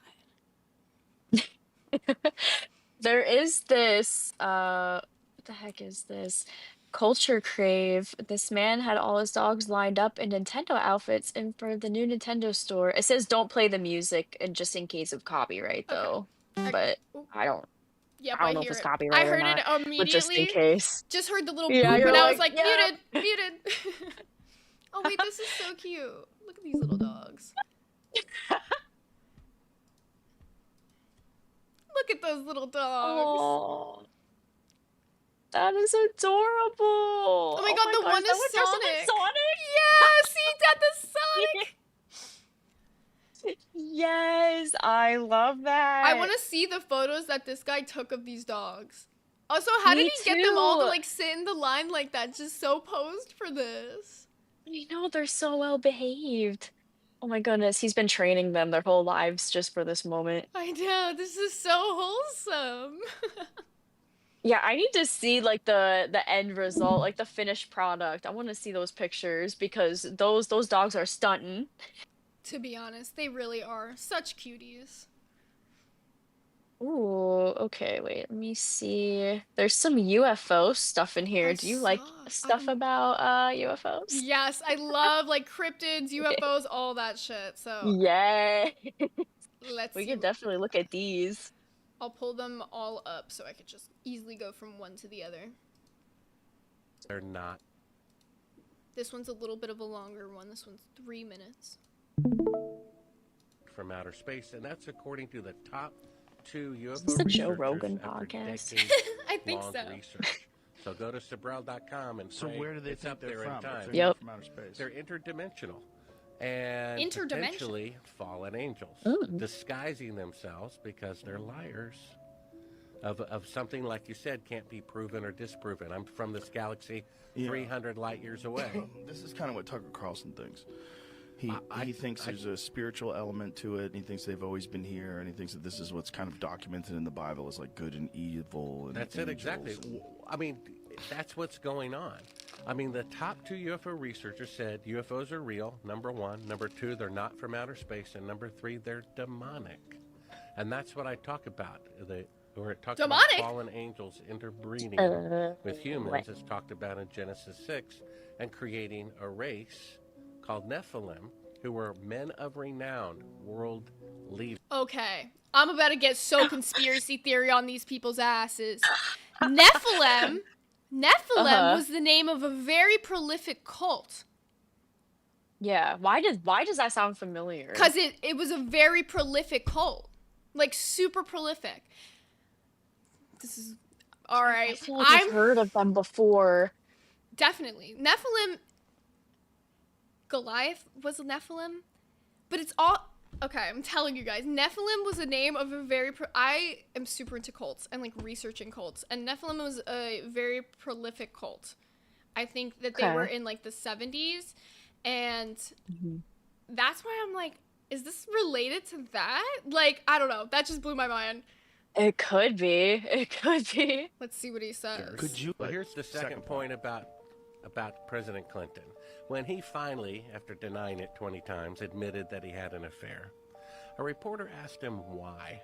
There is this, what the heck is this? Culture Crave. This man had all his dogs lined up in Nintendo outfits in front of the new Nintendo store. It says don't play the music and just in case of copyright though. But Ooh. I don't Yep, I I don't know if hear it's it. copyright I or heard it not, but just in immediately. case. Just heard the little Yeah, boop, you're and I was like, like, "Yep." muted. Oh wait, this is so cute. Look at these little dogs. Look at those little dogs. Oh, that is adorable. Oh my god, the gosh, one that is one dressed up Sonic. as Sonic? Yeah, see, Dad, the Sonic. Yes, I love that. I want to see the photos that this guy took of these dogs. Also, how did Me he get them all to too. like sit in the line like that? Just so posed for this. You know, they're so well behaved. Oh my goodness, he's been training them their whole lives just for this moment. I know, this is so wholesome. Yeah, I need to see like the end result, like the finished product. I want to see those pictures because those dogs are stunting. To be honest, they really are such cuties. Ooh, okay, wait, let me see. There's some UFO stuff in here. I Do you like saw. stuff about UFOs? Yes, I love like cryptids, UFOs, all that shit. So Yay. let's We see. can definitely look at these. I'll pull them all up so I could just easily go from one to the other. They're not. This one's a little bit of a longer one. This one's 3 minutes. From outer space, and that's according to the top 2 UFO Is this the Joe researchers Rogan after podcast? I think decades-long so. research. So go to Sabrel.com and So pray where do they it's think up they're there from? in If time. they're Yep. from outer space. They're interdimensional and Interdimensional. potentially fallen angels, Ooh. disguising themselves because they're liars of something, like you said, can't be proven or disproven. I'm from this galaxy Yeah. 300 light years away. This is kind of what Tucker Carlson thinks. He I thinks there's a spiritual element to it, and he thinks they've always been here, and he thinks that this is what's kind of documented in the Bible as like good and evil. And That's it, exactly. angels. I mean, that's what's going on. I mean, the top 2 UFO researchers said UFOs are real, number 1. Number 2, they're not from outer space. And number 3, they're demonic. And that's what I talk about. Where it talks Demonic? about fallen angels interbreeding with humans, right. as talked about in Genesis 6, and creating a race called Nephilim, who were men of renown, world leaders. Okay. I'm about to get so conspiracy theory on these people's asses. Nephilim was the name of a very prolific cult. Yeah. Why does that sound familiar? Because it was a very prolific cult. Like, super prolific. This is... I Alright. feel like I've heard of them before. Definitely. Nephilim... Goliath was a Nephilim? But it's all... Okay, I'm telling you guys. Nephilim was a name of a very... I am super into cults and, like, researching cults. And Nephilim was a very prolific cult. I think that they were in, like, the 70s. And that's why I'm like, is this related to that? Like, I don't know. That just blew my mind. It could be. It could be. Let's see what he says. Could you? Well, here's the second point about President Clinton. When he finally, after denying it 20 times, admitted that he had an affair, a reporter asked him, why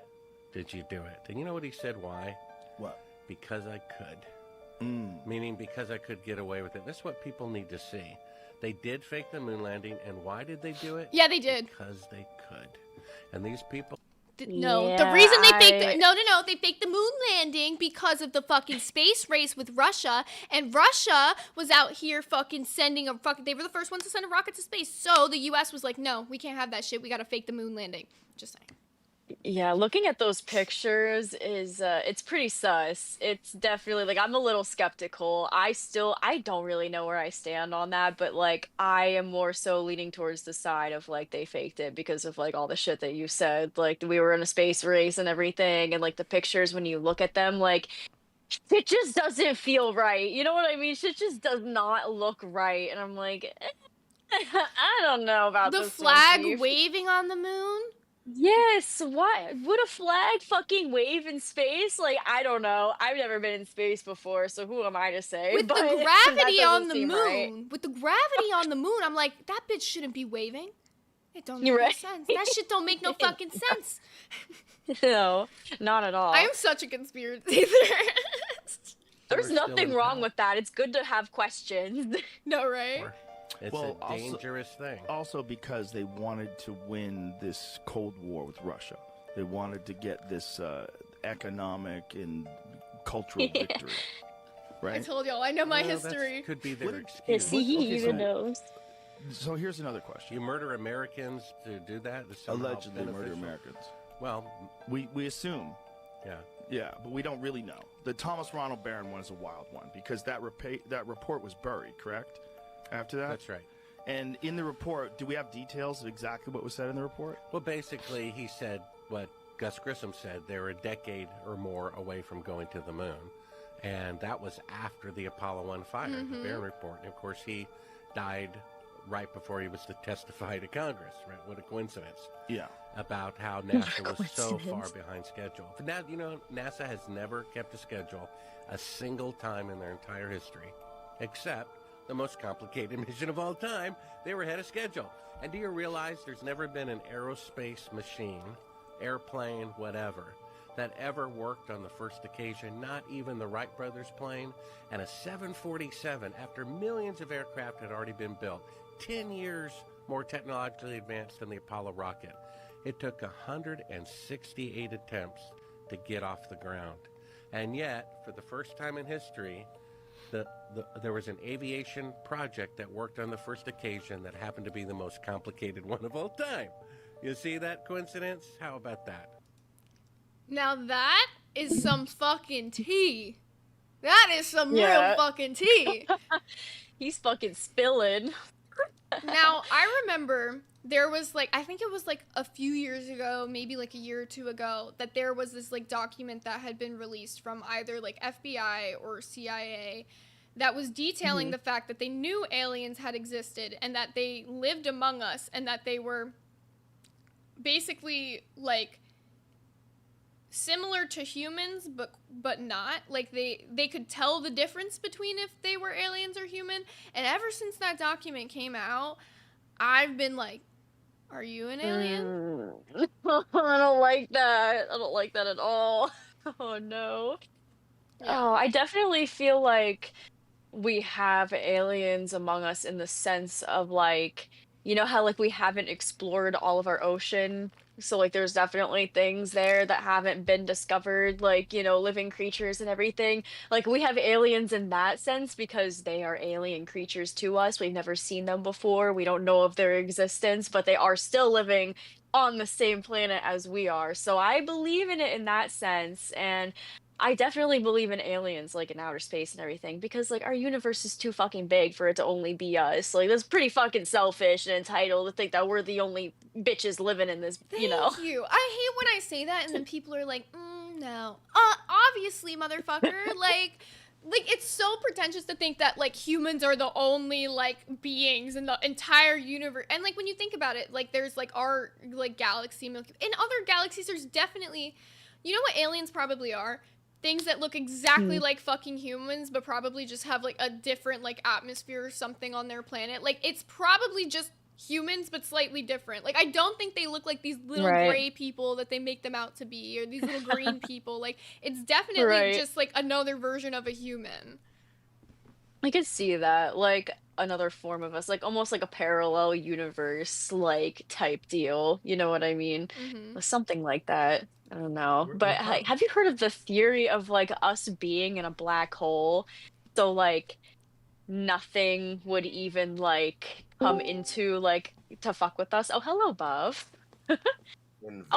did you do it? And you know what he said, why? What? Because I could. Mm. Meaning because I could get away with it. That's what people need to see. They did fake the moon landing, and why did they do it? Yeah, they did. Because they could. And these people... No, Yeah, the reason they faked they faked the moon landing because of the fucking space race with Russia, and Russia was out here fucking sending they were the first ones to send a rocket to space, so the US was like, no, we can't have that shit, we gotta fake the moon landing. Just saying. Yeah, looking at those pictures is it's pretty sus. It's definitely like I'm a little skeptical. I don't really know where I stand on that, but like I am more so leaning towards the side of like they faked it because of like all the shit that you said. Like we were in a space race and everything, and like the pictures when you look at them, like it just doesn't feel right. You know what I mean? Shit just does not look right, and I'm like, I don't know about The this flag one, Chief. waving on the moon? Yes, why would a flag fucking wave in space? Like, I don't know. I've never been in space before, so who am I to say? With But the that gravity doesn't on the seem moon. right. With the gravity on the moon, I'm like, that bitch shouldn't be waving. It don't make You're no right. sense. That shit don't make no fucking sense. No, not at all. I am such a conspiracy theorist. There's We're still nothing in wrong power. with that. It's good to have questions. No, right? It's Well, a also- dangerous thing. Also because they wanted to win this Cold War with Russia. They wanted to get this economic and cultural victory. I Right? told y'all, I know my Well, that's- history. Could be their What- excuse. See, he Okay, even so- knows. So here's another question. You murder Americans to do that? Is somehow Allegedly murder beneficial? Americans. Well, We assume. yeah. Yeah, but we don't really know. The Thomas Ronald Barron one is a wild one because that report was buried, correct? After that? That's right. And in the report, do we have details of exactly what was said in the report? Well, basically, he said what Gus Grissom said. They were a decade or more away from going to the moon. And that was after the Apollo 1 fire, the Barron report. And, of course, he died right before he was to testify to Congress. Right? What a coincidence. Yeah. About how NASA was so far coincidence. behind schedule. But now, you know, NASA has never kept a schedule a single time in their entire history, except the most complicated mission of all time. They were ahead of schedule. And do you realize there's never been an aerospace machine, airplane, whatever, that ever worked on the first occasion, not even the Wright brothers plane, and a 747 after millions of aircraft had already been built, 10 years more technologically advanced than the Apollo rocket. It took 168 attempts to get off the ground. And yet, for the first time in history, there was an aviation project that worked on the first occasion that happened to be the most complicated one of all time. You see that coincidence? How about that? Now that is some fucking tea. That is some real Yeah. fucking tea. He's fucking spilling. Now, I remember there was like, I think it was like a few years ago, maybe like a year or two ago, that there was this like document that had been released from either like FBI or CIA that was detailing the fact that they knew aliens had existed and that they lived among us and that they were basically like similar to humans but not, like they could tell the difference between if they were aliens or human. And ever since that document came out, I've been like, are you an alien? I don't like that. I don't like that at all. Oh no. Yeah. Oh, I definitely feel like we have aliens among us in the sense of like, you know how like we haven't explored all of our ocean, so like there's definitely things there that haven't been discovered, like, you know, living creatures and everything. Like we have aliens in that sense because they are alien creatures to us. We've never seen them before. We don't know of their existence, but they are still living on the same planet as we are. So I believe in it in that sense. And I definitely believe in aliens, like in outer space and everything, because like our universe is too fucking big for it to only be us. Like that's pretty fucking selfish and entitled to think that we're the only bitches living in this, you know. Thank you. I hate when I say that and then people are like, no. Obviously, motherfucker. like it's so pretentious to think that like humans are the only like beings in the entire universe. And like when you think about it, like there's like our like galaxy, in other galaxies there's definitely, you know what aliens probably are? Things that look exactly like fucking humans, but probably just have like a different like atmosphere or something on their planet. Like it's probably just humans, but slightly different. Like I don't think they look like these little gray people that they make them out to be, or these little green people. Like it's definitely just like another version of a human. I could see that, like another form of us, like almost like a parallel universe, like type deal. You know what I mean? Something like that. I don't know. But have you heard of the theory of like us being in a black hole? So like nothing would even like come into like to fuck with us. Oh, hello, Buff. Oh,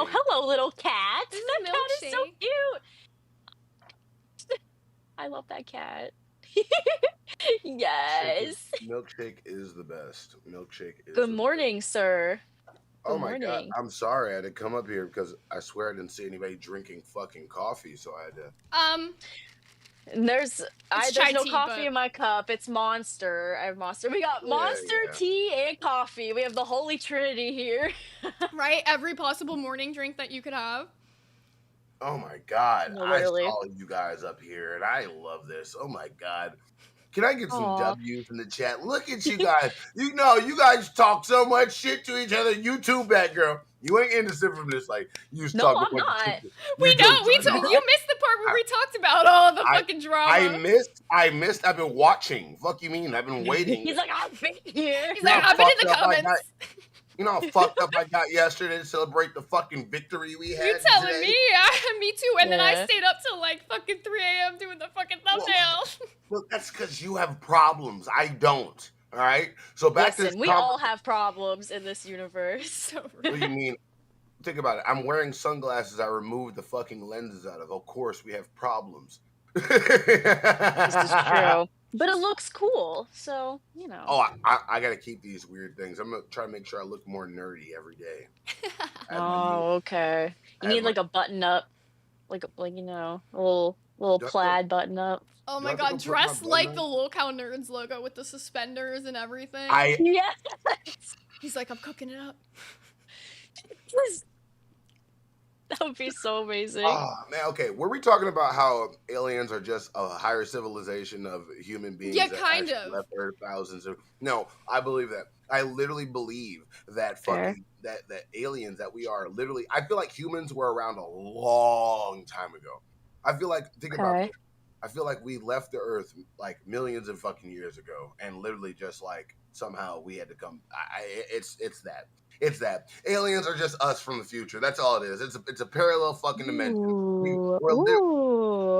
hello, little cat. That cat is so cute. I love that cat. Yes. Milkshake is the best. Milkshake is Good morning, sir. Oh my god, I'm sorry I had to come up here because I swear I didn't see anybody drinking fucking coffee, so I had to. There's no tea, coffee in my cup. It's Monster. I have Monster. We got Monster tea and coffee. We have the Holy Trinity here. Right? Every possible morning drink that you could have. Oh my god, Literally. I saw you guys up here and I love this. Oh my god. Can I get some W's in the chat? Look at you guys. You know, you guys talk so much shit to each other. You too, bad girl. You ain't innocent from this. Like, you just talk I'm not. We know. You missed the part where we talked about all the fucking drama. I missed. I've been watching. Fuck you mean? I've been waiting. He's like, I've been here. He's like, I've been in the comments. You know how fucked up I got yesterday to celebrate the fucking victory we had. You telling today? me? Me too. And then I stayed up till like fucking 3 a.m. doing the fucking thumbnail. Well, that's because you have problems. I don't. All right. So back to this. We all have problems in this universe. What do you mean? Think about it. I'm wearing sunglasses I removed the fucking lenses out of. Of course, we have problems. This is true. But it looks cool, so, you know. Oh, I got to keep these weird things. I'm going to try to make sure I look more nerdy every day. Oh, okay. You need like a button up, like you know, a little plaid button up. Oh my god, dress like the Lol Cow Nerds logo with the suspenders and everything. Yes. He's like, I'm cooking it up. That would be so amazing. Oh, man, okay. Were we talking about how aliens are just a higher civilization of human beings? Yeah, kind of. Left Earth thousands of... No, I believe that. I literally believe that fucking that aliens that we are literally... I feel like humans were around a long time ago. I feel like... Think about it. I feel like we left the Earth like millions of fucking years ago, and literally just like somehow we had to come... It's that. It's that. Aliens are just us from the future. That's all it is. It's a parallel fucking dimension. We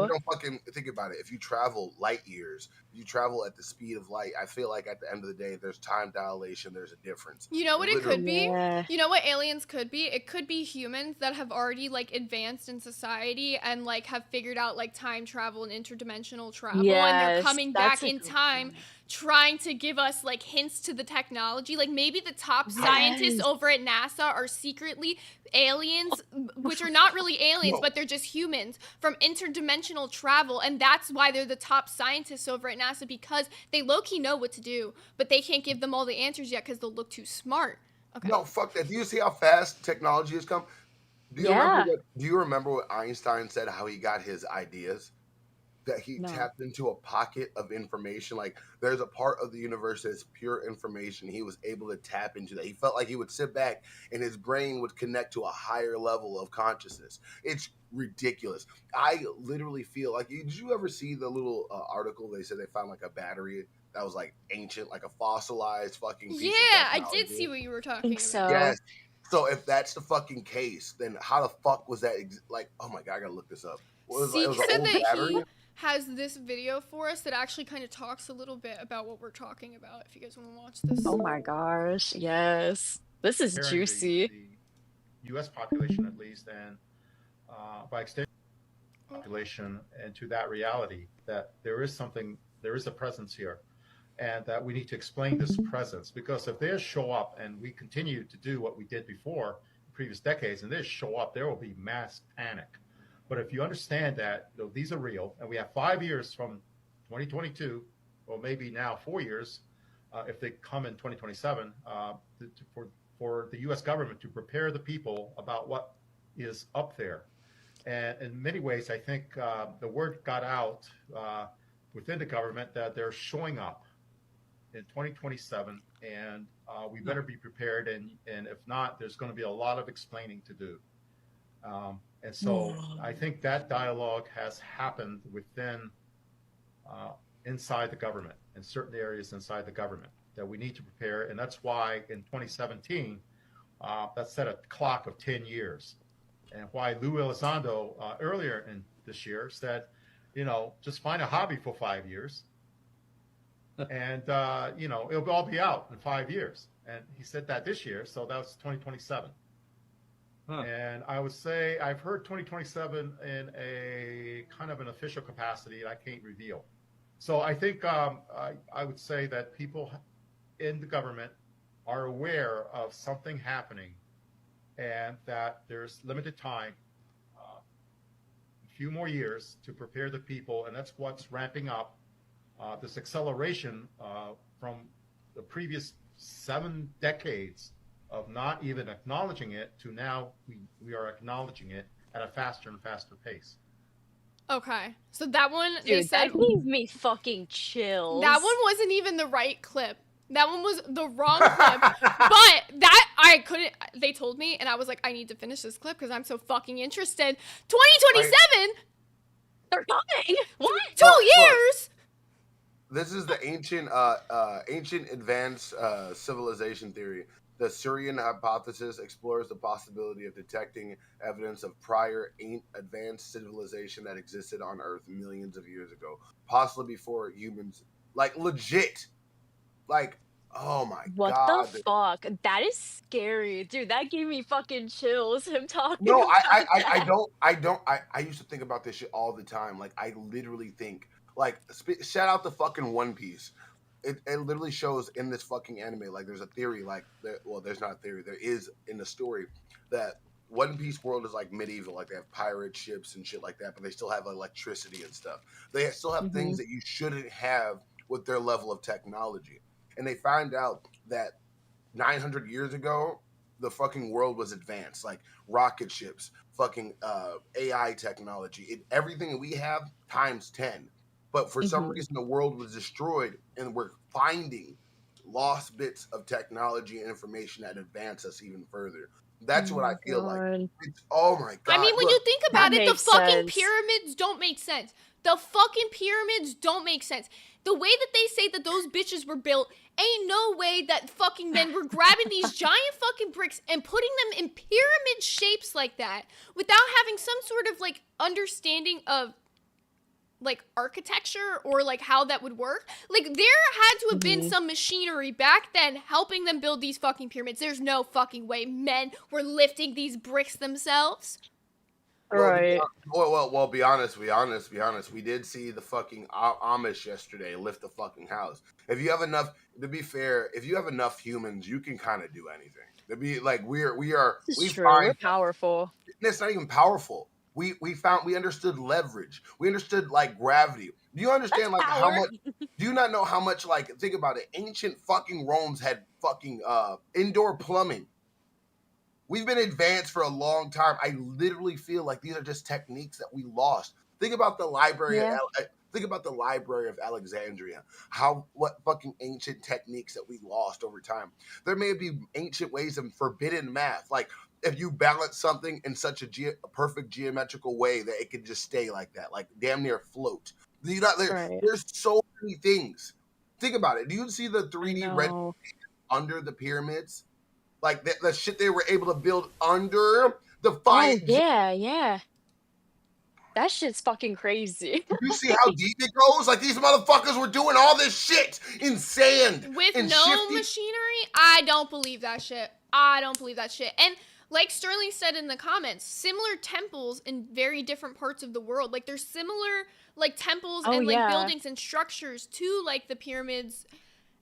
don't fucking think about it. If you travel light years, you travel at the speed of light. I feel like at the end of the day, there's time dilation. There's a difference. You know what it could be? Yeah. You know what aliens could be? It could be humans that have already like advanced in society and like have figured out like time travel and interdimensional travel, and they're Yes, coming that's back a in good time point. trying to give us like hints to the technology. Like maybe the top scientists Yes. over at NASA are secretly aliens, which are not really aliens, No. but they're just humans from interdimensional travel, and that's why they're the top scientists over at NASA, because they low-key know what to do, but they can't give them all the answers yet because they'll look too smart. Okay. No, fuck that. Do you see how fast technology has come? Do you remember what Einstein said? How he got his ideas? That he No. tapped into a pocket of information. Like there's a part of the universe that's pure information. He was able to tap into that. He felt like he would sit back and his brain would connect to a higher level of consciousness. It's ridiculous. I literally feel like, did you ever see the little article? They said they found like a battery that was like ancient, like a fossilized fucking piece Yeah, of I did technology. see what you were I talking think about. so. Yes. So if that's the fucking case, then how the fuck was that? Like, oh my god, I gotta look this up. What was Seek it? Was an said old that battery? he has this video for us that actually kind of talks a little bit about what we're talking about, if you guys want to watch this. Oh my gosh, yes. This is comparing juicy. the U.S. population, at least, and by extension, population, and to that reality that there is a presence here, and that we need to explain this presence. Because if they show up and we continue to do what we did before, previous decades, and they show up, there will be mass panic. But if you understand that these are real, and we have 5 years from 2022, or maybe now 4 years, if they come in 2027, for the U.S. government to prepare the people about what is up there. And in many ways, I think the word got out within the government that they're showing up in 2027, and we better be prepared. And if not, there's going to be a lot of explaining to do. And so I think that dialogue has happened within, inside the government, in certain areas inside the government, that we need to prepare. And that's why in 2017, that set a clock of 10 years. And why Lou Elizondo earlier in this year said, just find a hobby for 5 years. And, it'll all be out in 5 years. And he said that this year, so that was 2027. And I would say I've heard 2027 in a kind of an official capacity that I can't reveal. So I think I would say that people in the government are aware of something happening, and that there's limited time, a few more years to prepare the people, and that's what's ramping up this acceleration from the previous 7 decades of not even acknowledging it to now we are acknowledging it at a faster and faster pace. Okay, so that one, they Dude, said that gave me fucking chills. that one wasn't even the right clip. That one was the wrong clip. But that, I couldn't, they told me, and I was like, I need to finish this clip because I'm so fucking interested. 2027? They're coming! What? 2 years? This is the ancient advanced civilization theory. The Syrian hypothesis explores the possibility of detecting evidence of prior advanced civilization that existed on Earth millions of years ago, possibly before humans. Like legit. Like, oh my god. What the fuck? That is scary. Dude, that gave me fucking chills, him talking No, about that. I used to think about this shit all the time. Like, I literally think, like, shout out to fucking One Piece. It literally shows in this fucking anime, like, there's a theory, like, there's not a theory, there is in the story that One Piece world is like medieval, like they have pirate ships and shit like that, but they still have electricity and stuff. They still have things that you shouldn't have with their level of technology. And they find out that 900 years ago, the fucking world was advanced, like rocket ships, fucking AI technology, everything we have times 10. But for some reason, the world was destroyed, and we're finding lost bits of technology and information that advance us even further. That's what I feel like. It's, oh my god! I mean, when look, you think about that it, the makes fucking sense. pyramids don't make sense. The fucking pyramids don't make sense. the way that they say that those bitches were built, ain't no way that fucking men were grabbing these giant fucking bricks and putting them in pyramid shapes like that without having some sort of like understanding of like architecture or like how that would work. Like there had to have been some machinery back then helping them build these fucking pyramids. There's no fucking way men were lifting these bricks themselves. Right. Well, be honest. We did see the fucking Amish yesterday lift the fucking house. If you have enough, to be fair, if you have enough humans, you can kind of do anything. To be like, we're powerful. It's not even powerful. We understood leverage. We understood like gravity. Do you understand like how much? Do you not know how much like think about it? Ancient fucking Romans had fucking indoor plumbing. We've been advanced for a long time. I literally feel like these are just techniques that we lost. Think about the library. Think about the Library of Alexandria. What fucking ancient techniques that we lost over time. There may be ancient ways of forbidden math, like if you balance something in such a perfect geometrical way that it can just stay like that, like damn near float. There's so many things. Think about it. Do you see the 3D red under the pyramids? Like the shit they were able to build under the fire. Oh, yeah. That shit's fucking crazy. You see how deep it goes? Like these motherfuckers were doing all this shit in sand. With no machinery? I don't believe that shit. And like Sterling said in the comments, similar temples in very different parts of the world. Like there's similar like temples and like buildings and structures to like the pyramids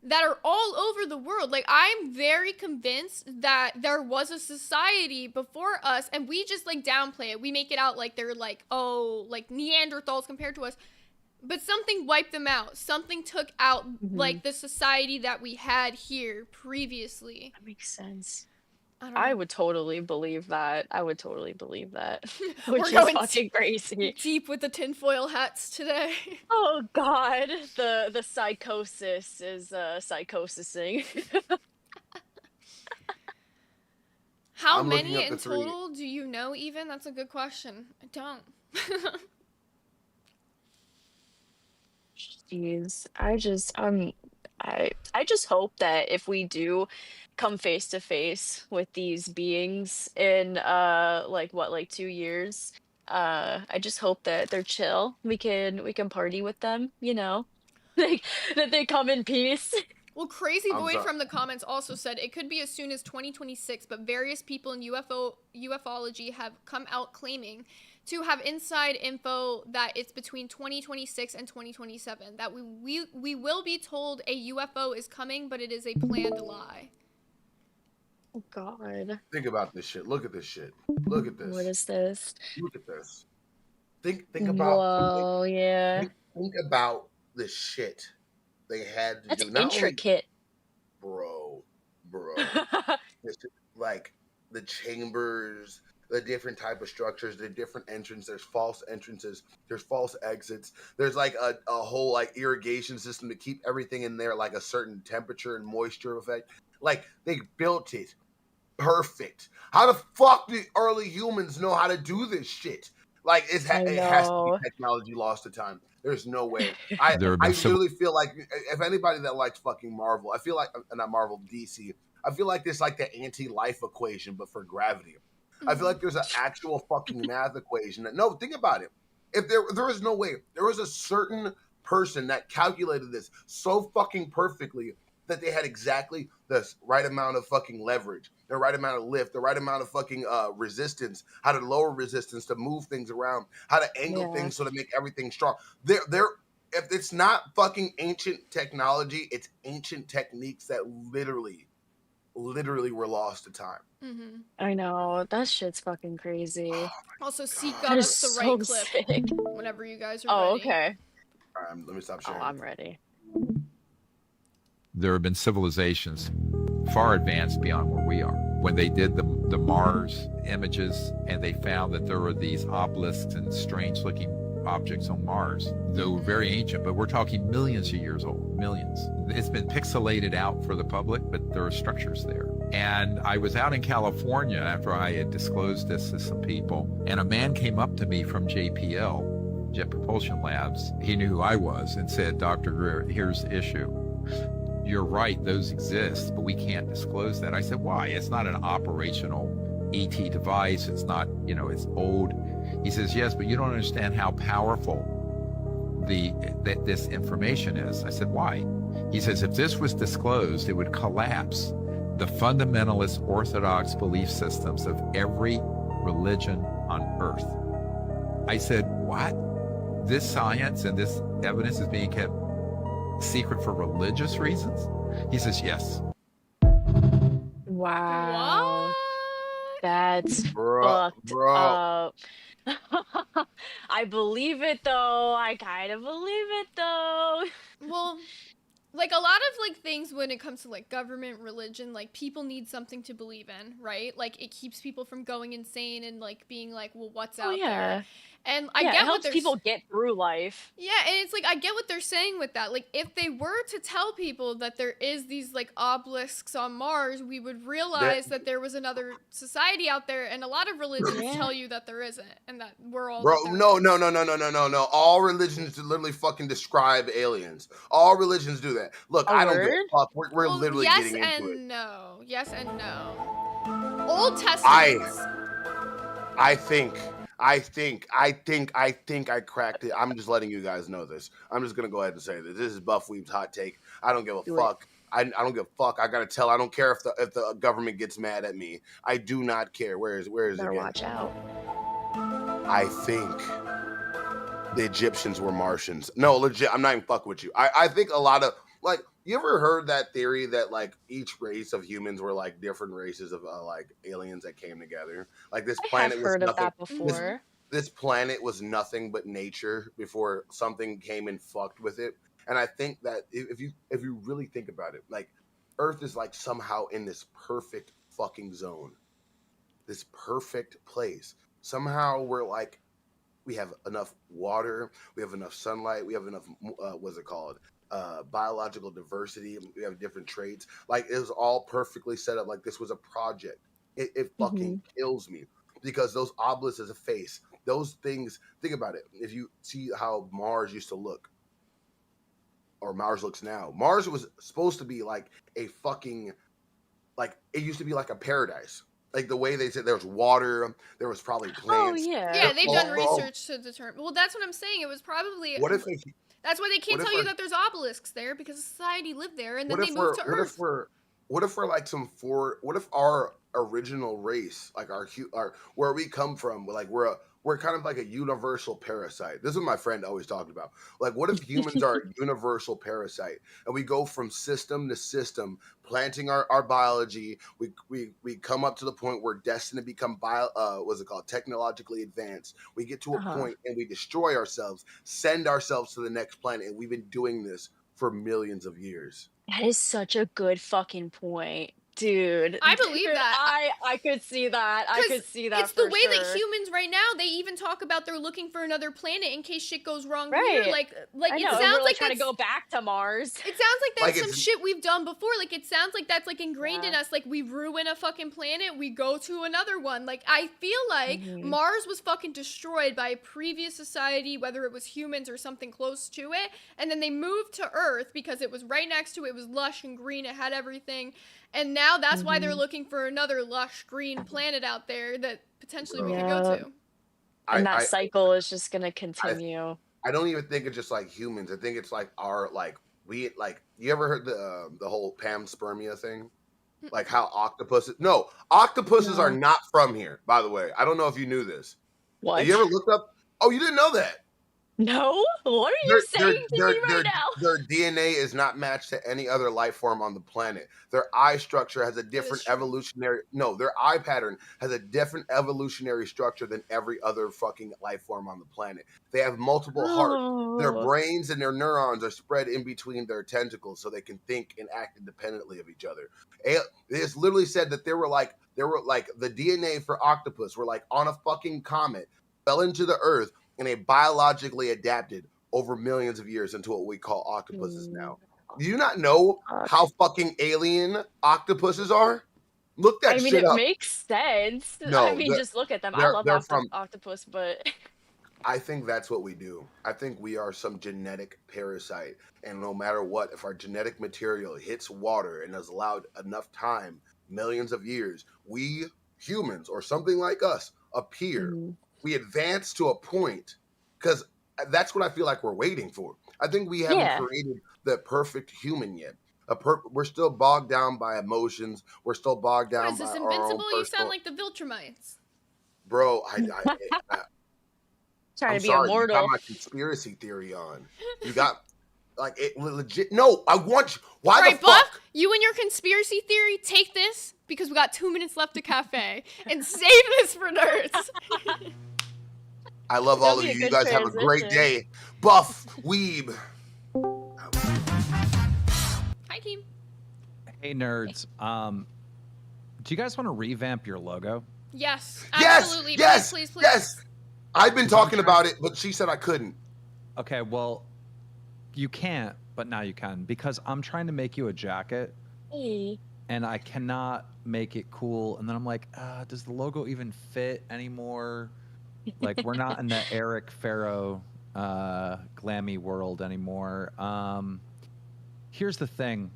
that are all over the world. Like I'm very convinced that there was a society before us and we just like downplay it. We make it out like they're like, oh, like Neanderthals compared to us. But something wiped them out. Something took out like the society that we had here previously. That makes sense. I would totally believe that. Which is fucking crazy. Deep with the tinfoil hats today. Oh God, the psychosis is psychosising. How many in total do you know? Even that's a good question. I don't. Jeez, I just hope that if we do come face to face with these beings in like 2 years, I just hope that they're chill. We can party with them, you know, like that they come in peace. Well, Crazy Void from the comments also said it could be as soon as 2026, but various people in ufology have come out claiming to have inside info that it's between 2026 and 2027, that we will be told a UFO is coming, but it is a planned lie. Oh God. Think about this shit. Look at this shit. Look at this. What is this? Look at this. Think about. Whoa, yeah. Think about the shit they had to do. That's intricate. Bro. Like the chambers, the different type of structures, the different entrances. There's false entrances. There's false exits. There's like a whole like irrigation system to keep everything in there like a certain temperature and moisture effect. Like they built it perfect. How the fuck did early humans know how to do this shit? Like it has to be technology lost to time. There's no way. I really feel like if anybody that likes fucking Marvel, I feel like not Marvel, DC. I feel like there's like the anti-life equation, but for gravity. I feel like there's an actual fucking math equation. No, think about it. If there is no way, there was a certain person that calculated this so fucking perfectly that they had exactly the right amount of fucking leverage, the right amount of lift, the right amount of fucking resistance, how to lower resistance, to move things around, how to angle things so to make everything strong. If it's not fucking ancient technology, it's ancient techniques that literally were lost to time. Mm-hmm. I know, that shit's fucking crazy. Also, Seek got us the right clip whenever you guys are ready. Oh, okay. All right, let me stop sharing. Oh, I'm ready. There have been civilizations far advanced beyond where we are. When they did the Mars images and they found that there were these obelisks and strange looking objects on Mars, they were very ancient, but we're talking millions of years old, millions. It's been pixelated out for the public, but there are structures there. And I was out in California after I had disclosed this to some people, and a man came up to me from JPL Jet Propulsion Labs, he knew who I was and said, Dr. Greer, here's the issue. You're right, those exist, but we can't disclose that. I said, why? It's not an operational ET device. It's not, it's old. He says, yes, but you don't understand how powerful that this information is. I said, why? He says, if this was disclosed, it would collapse the fundamentalist orthodox belief systems of every religion on earth. I said, what? This science and this evidence is being kept secret for religious reasons? He says, yes. Wow. What? That's fucked up. I believe it though. I kind of believe it though. Well, like a lot of like things when it comes to like government, religion, like people need something to believe in, right? Like it keeps people from going insane and like being like, well, what's out there? And I it get what helps they're people get through life. Yeah, and it's like I get what they're saying with that. Like if they were to tell people that there is these like obelisks on Mars, we would realize that there was another society out there, and a lot of religions tell you that there isn't, and that we're all Bro, no. All religions literally fucking describe aliens. All religions do that. Look, I don't give a fuck. We're literally getting into it. No. Yes and no. Old Testaments. I think I cracked it. I'm just letting you guys know this. I'm just gonna go ahead and say this. This is Buff Weeb's hot take. I don't give a fuck. I don't give a fuck. I gotta tell. I don't care if the government gets mad at me. I do not care. Where is it? Better watch out. I think the Egyptians were Martians. No, legit. I'm not even fucking with you. I think a lot of like. You ever heard that theory that like each race of humans were like different races of like aliens that came together? Like this planet was heard nothing. of that before. This planet was nothing but nature before something came and fucked with it. And I think that if you really think about it, like Earth is like somehow in this perfect fucking zone, this perfect place. Somehow we're like, we have enough water, we have enough sunlight, we have enough what's it called? Biological diversity. We have different traits. Like it was all perfectly set up. Like this was a project. It fucking kills me because those obelisks as a face, those things. Think about it. If you see how Mars used to look, or Mars looks now, Mars was supposed to be like a fucking, like it used to be like a paradise. Like the way they said there was water, there was probably plants. Yeah, they've done research to determine. Well, that's what I'm saying. It was probably. What if That's why they can't tell you that there's obelisks there because society lived there and then they moved to Earth. What if we're like what if our original race, like our where we come from, like we're kind of like a universal parasite. This is what my friend always talked about. Like, what if humans are a universal parasite and we go from system to system, planting our biology. We come up to the point where we're destined to become technologically advanced. We get to a point and we destroy ourselves, send ourselves to the next planet, and we've been doing this for millions of years. That is such a good fucking point. Dude, I believe that. I could see that. I could see that. It's the way that humans right now, they even talk about they're looking for another planet in case shit goes wrong here. Like it sounds like trying to go back to Mars. It sounds like that's some shit we've done before. Like it sounds like that's like ingrained in us. Like we ruin a fucking planet, we go to another one. Like I feel like Mars was fucking destroyed by a previous society, whether it was humans or something close to it, and then they moved to Earth because it was right next to it. It was lush and green. It had everything. And now that's why they're looking for another lush green planet out there that potentially we could go to. And that cycle is just going to continue. I don't even think it's just like humans. I think it's like you ever heard the whole panspermia thing? Like how octopuses are not from here, by the way. I don't know if you knew this. What? Have you ever looked up? Oh, you didn't know that? No? What are you saying to me right now? Their DNA is not matched to any other life form on the planet. Their eye structure has a different their eye pattern has a different evolutionary structure than every other fucking life form on the planet. They have multiple hearts. Their brains and their neurons are spread in between their tentacles so they can think and act independently of each other. It's literally said that there were like the DNA for octopus were like on a fucking comet, fell into the earth, and they biologically adapted over millions of years into what we call octopuses now. Do you not know how fucking alien octopuses are? Look that shit up. It makes sense. No, just look at them. I love octopus, but I think that's what we do. I think we are some genetic parasite. And no matter what, if our genetic material hits water and is allowed enough time, millions of years, we humans or something like us appear. We advance to a point because that's what I feel like we're waiting for. I think we haven't created the perfect human yet. We're still bogged down by emotions. We're still bogged What down is by this, our own Invincible? You personal. sound like the Viltrumites. Bro, Trying I'm to be sorry, you got immortal. my conspiracy theory on. You got like it legit. No, I want you. Why All right, the fuck? Buff, you and your conspiracy theory, take this because we got 2 minutes left to cafe and save this for nerds. I love all of you. You guys have a great day. Buff, Weeb. Hi, Keem. Hey, nerds. Do you guys want to revamp your logo? Yes, Yes, absolutely. yes, Please, please, please. yes. I've been talking about it, but she said I couldn't. Okay, well, you can't, but now you can because I'm trying to make you a jacket. And I cannot make it cool. And then I'm like, does the logo even fit anymore? Like, we're not in the Eric Farrow Glaimy world anymore. Here's the thing.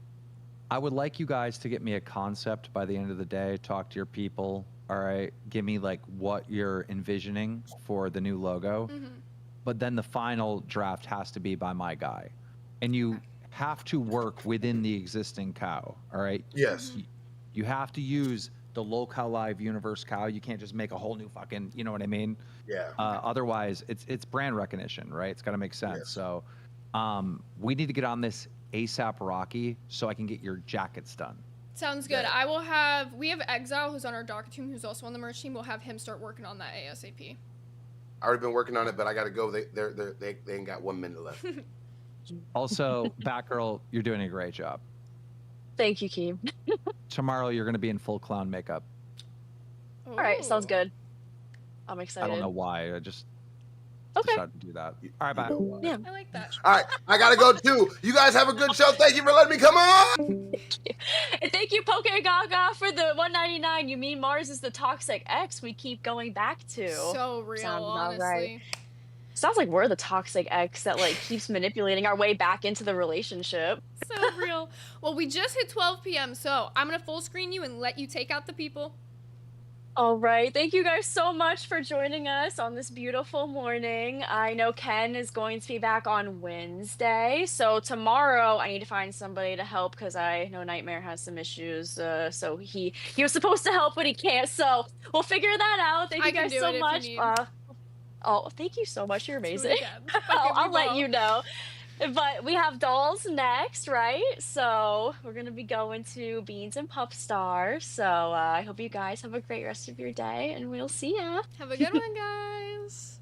I would like you guys to get me a concept by the end of the day, talk to your people. All right, give me like what you're envisioning for the new logo. But then the final draft has to be by my guy. And you have to work within the existing cow, all right? Yes. You have to use the Locale Live Universe cow. You can't just make a whole new fucking, you know what I mean? Yeah. Otherwise, it's brand recognition, right? It's got to make sense. Yes. So we need to get on this ASAP Rocky so I can get your jackets done. Sounds good. We have Exile, who's on our doc team, who's also on the merch team. We'll have him start working on that ASAP. I already been working on it, but I got to go. They ain't got 1 minute left. Also, Batgirl, you're doing a great job. Thank you, Keem. Tomorrow, you're going to be in full clown makeup. All right, sounds good. I'm excited. I don't know why. I just decided to do that. All right, bye. Yeah, I like that. All right, I got to go too. You guys have a good show. Thank you for letting me come on. And thank you, Poke Gaga, for the $1.99. You mean Mars is the toxic X we keep going back to? So real, honestly. Right. Sounds like we're the toxic X that like keeps manipulating our way back into the relationship. So real. Well, we just hit 12 p.m., so I'm gonna full screen you and let you take out the people. All right. Thank you guys so much for joining us on this beautiful morning. I know Ken is going to be back on Wednesday. So tomorrow I need to find somebody to help because I know Nightmare has some issues. So he was supposed to help, but he can't. So we'll figure that out. Thank you guys so much. Oh, thank you so much. You're amazing. I'll let you know. But we have dolls next, right? So we're going to be going to Beans and Pup Star. So I hope you guys have a great rest of your day, and we'll see ya. Have a good one, guys.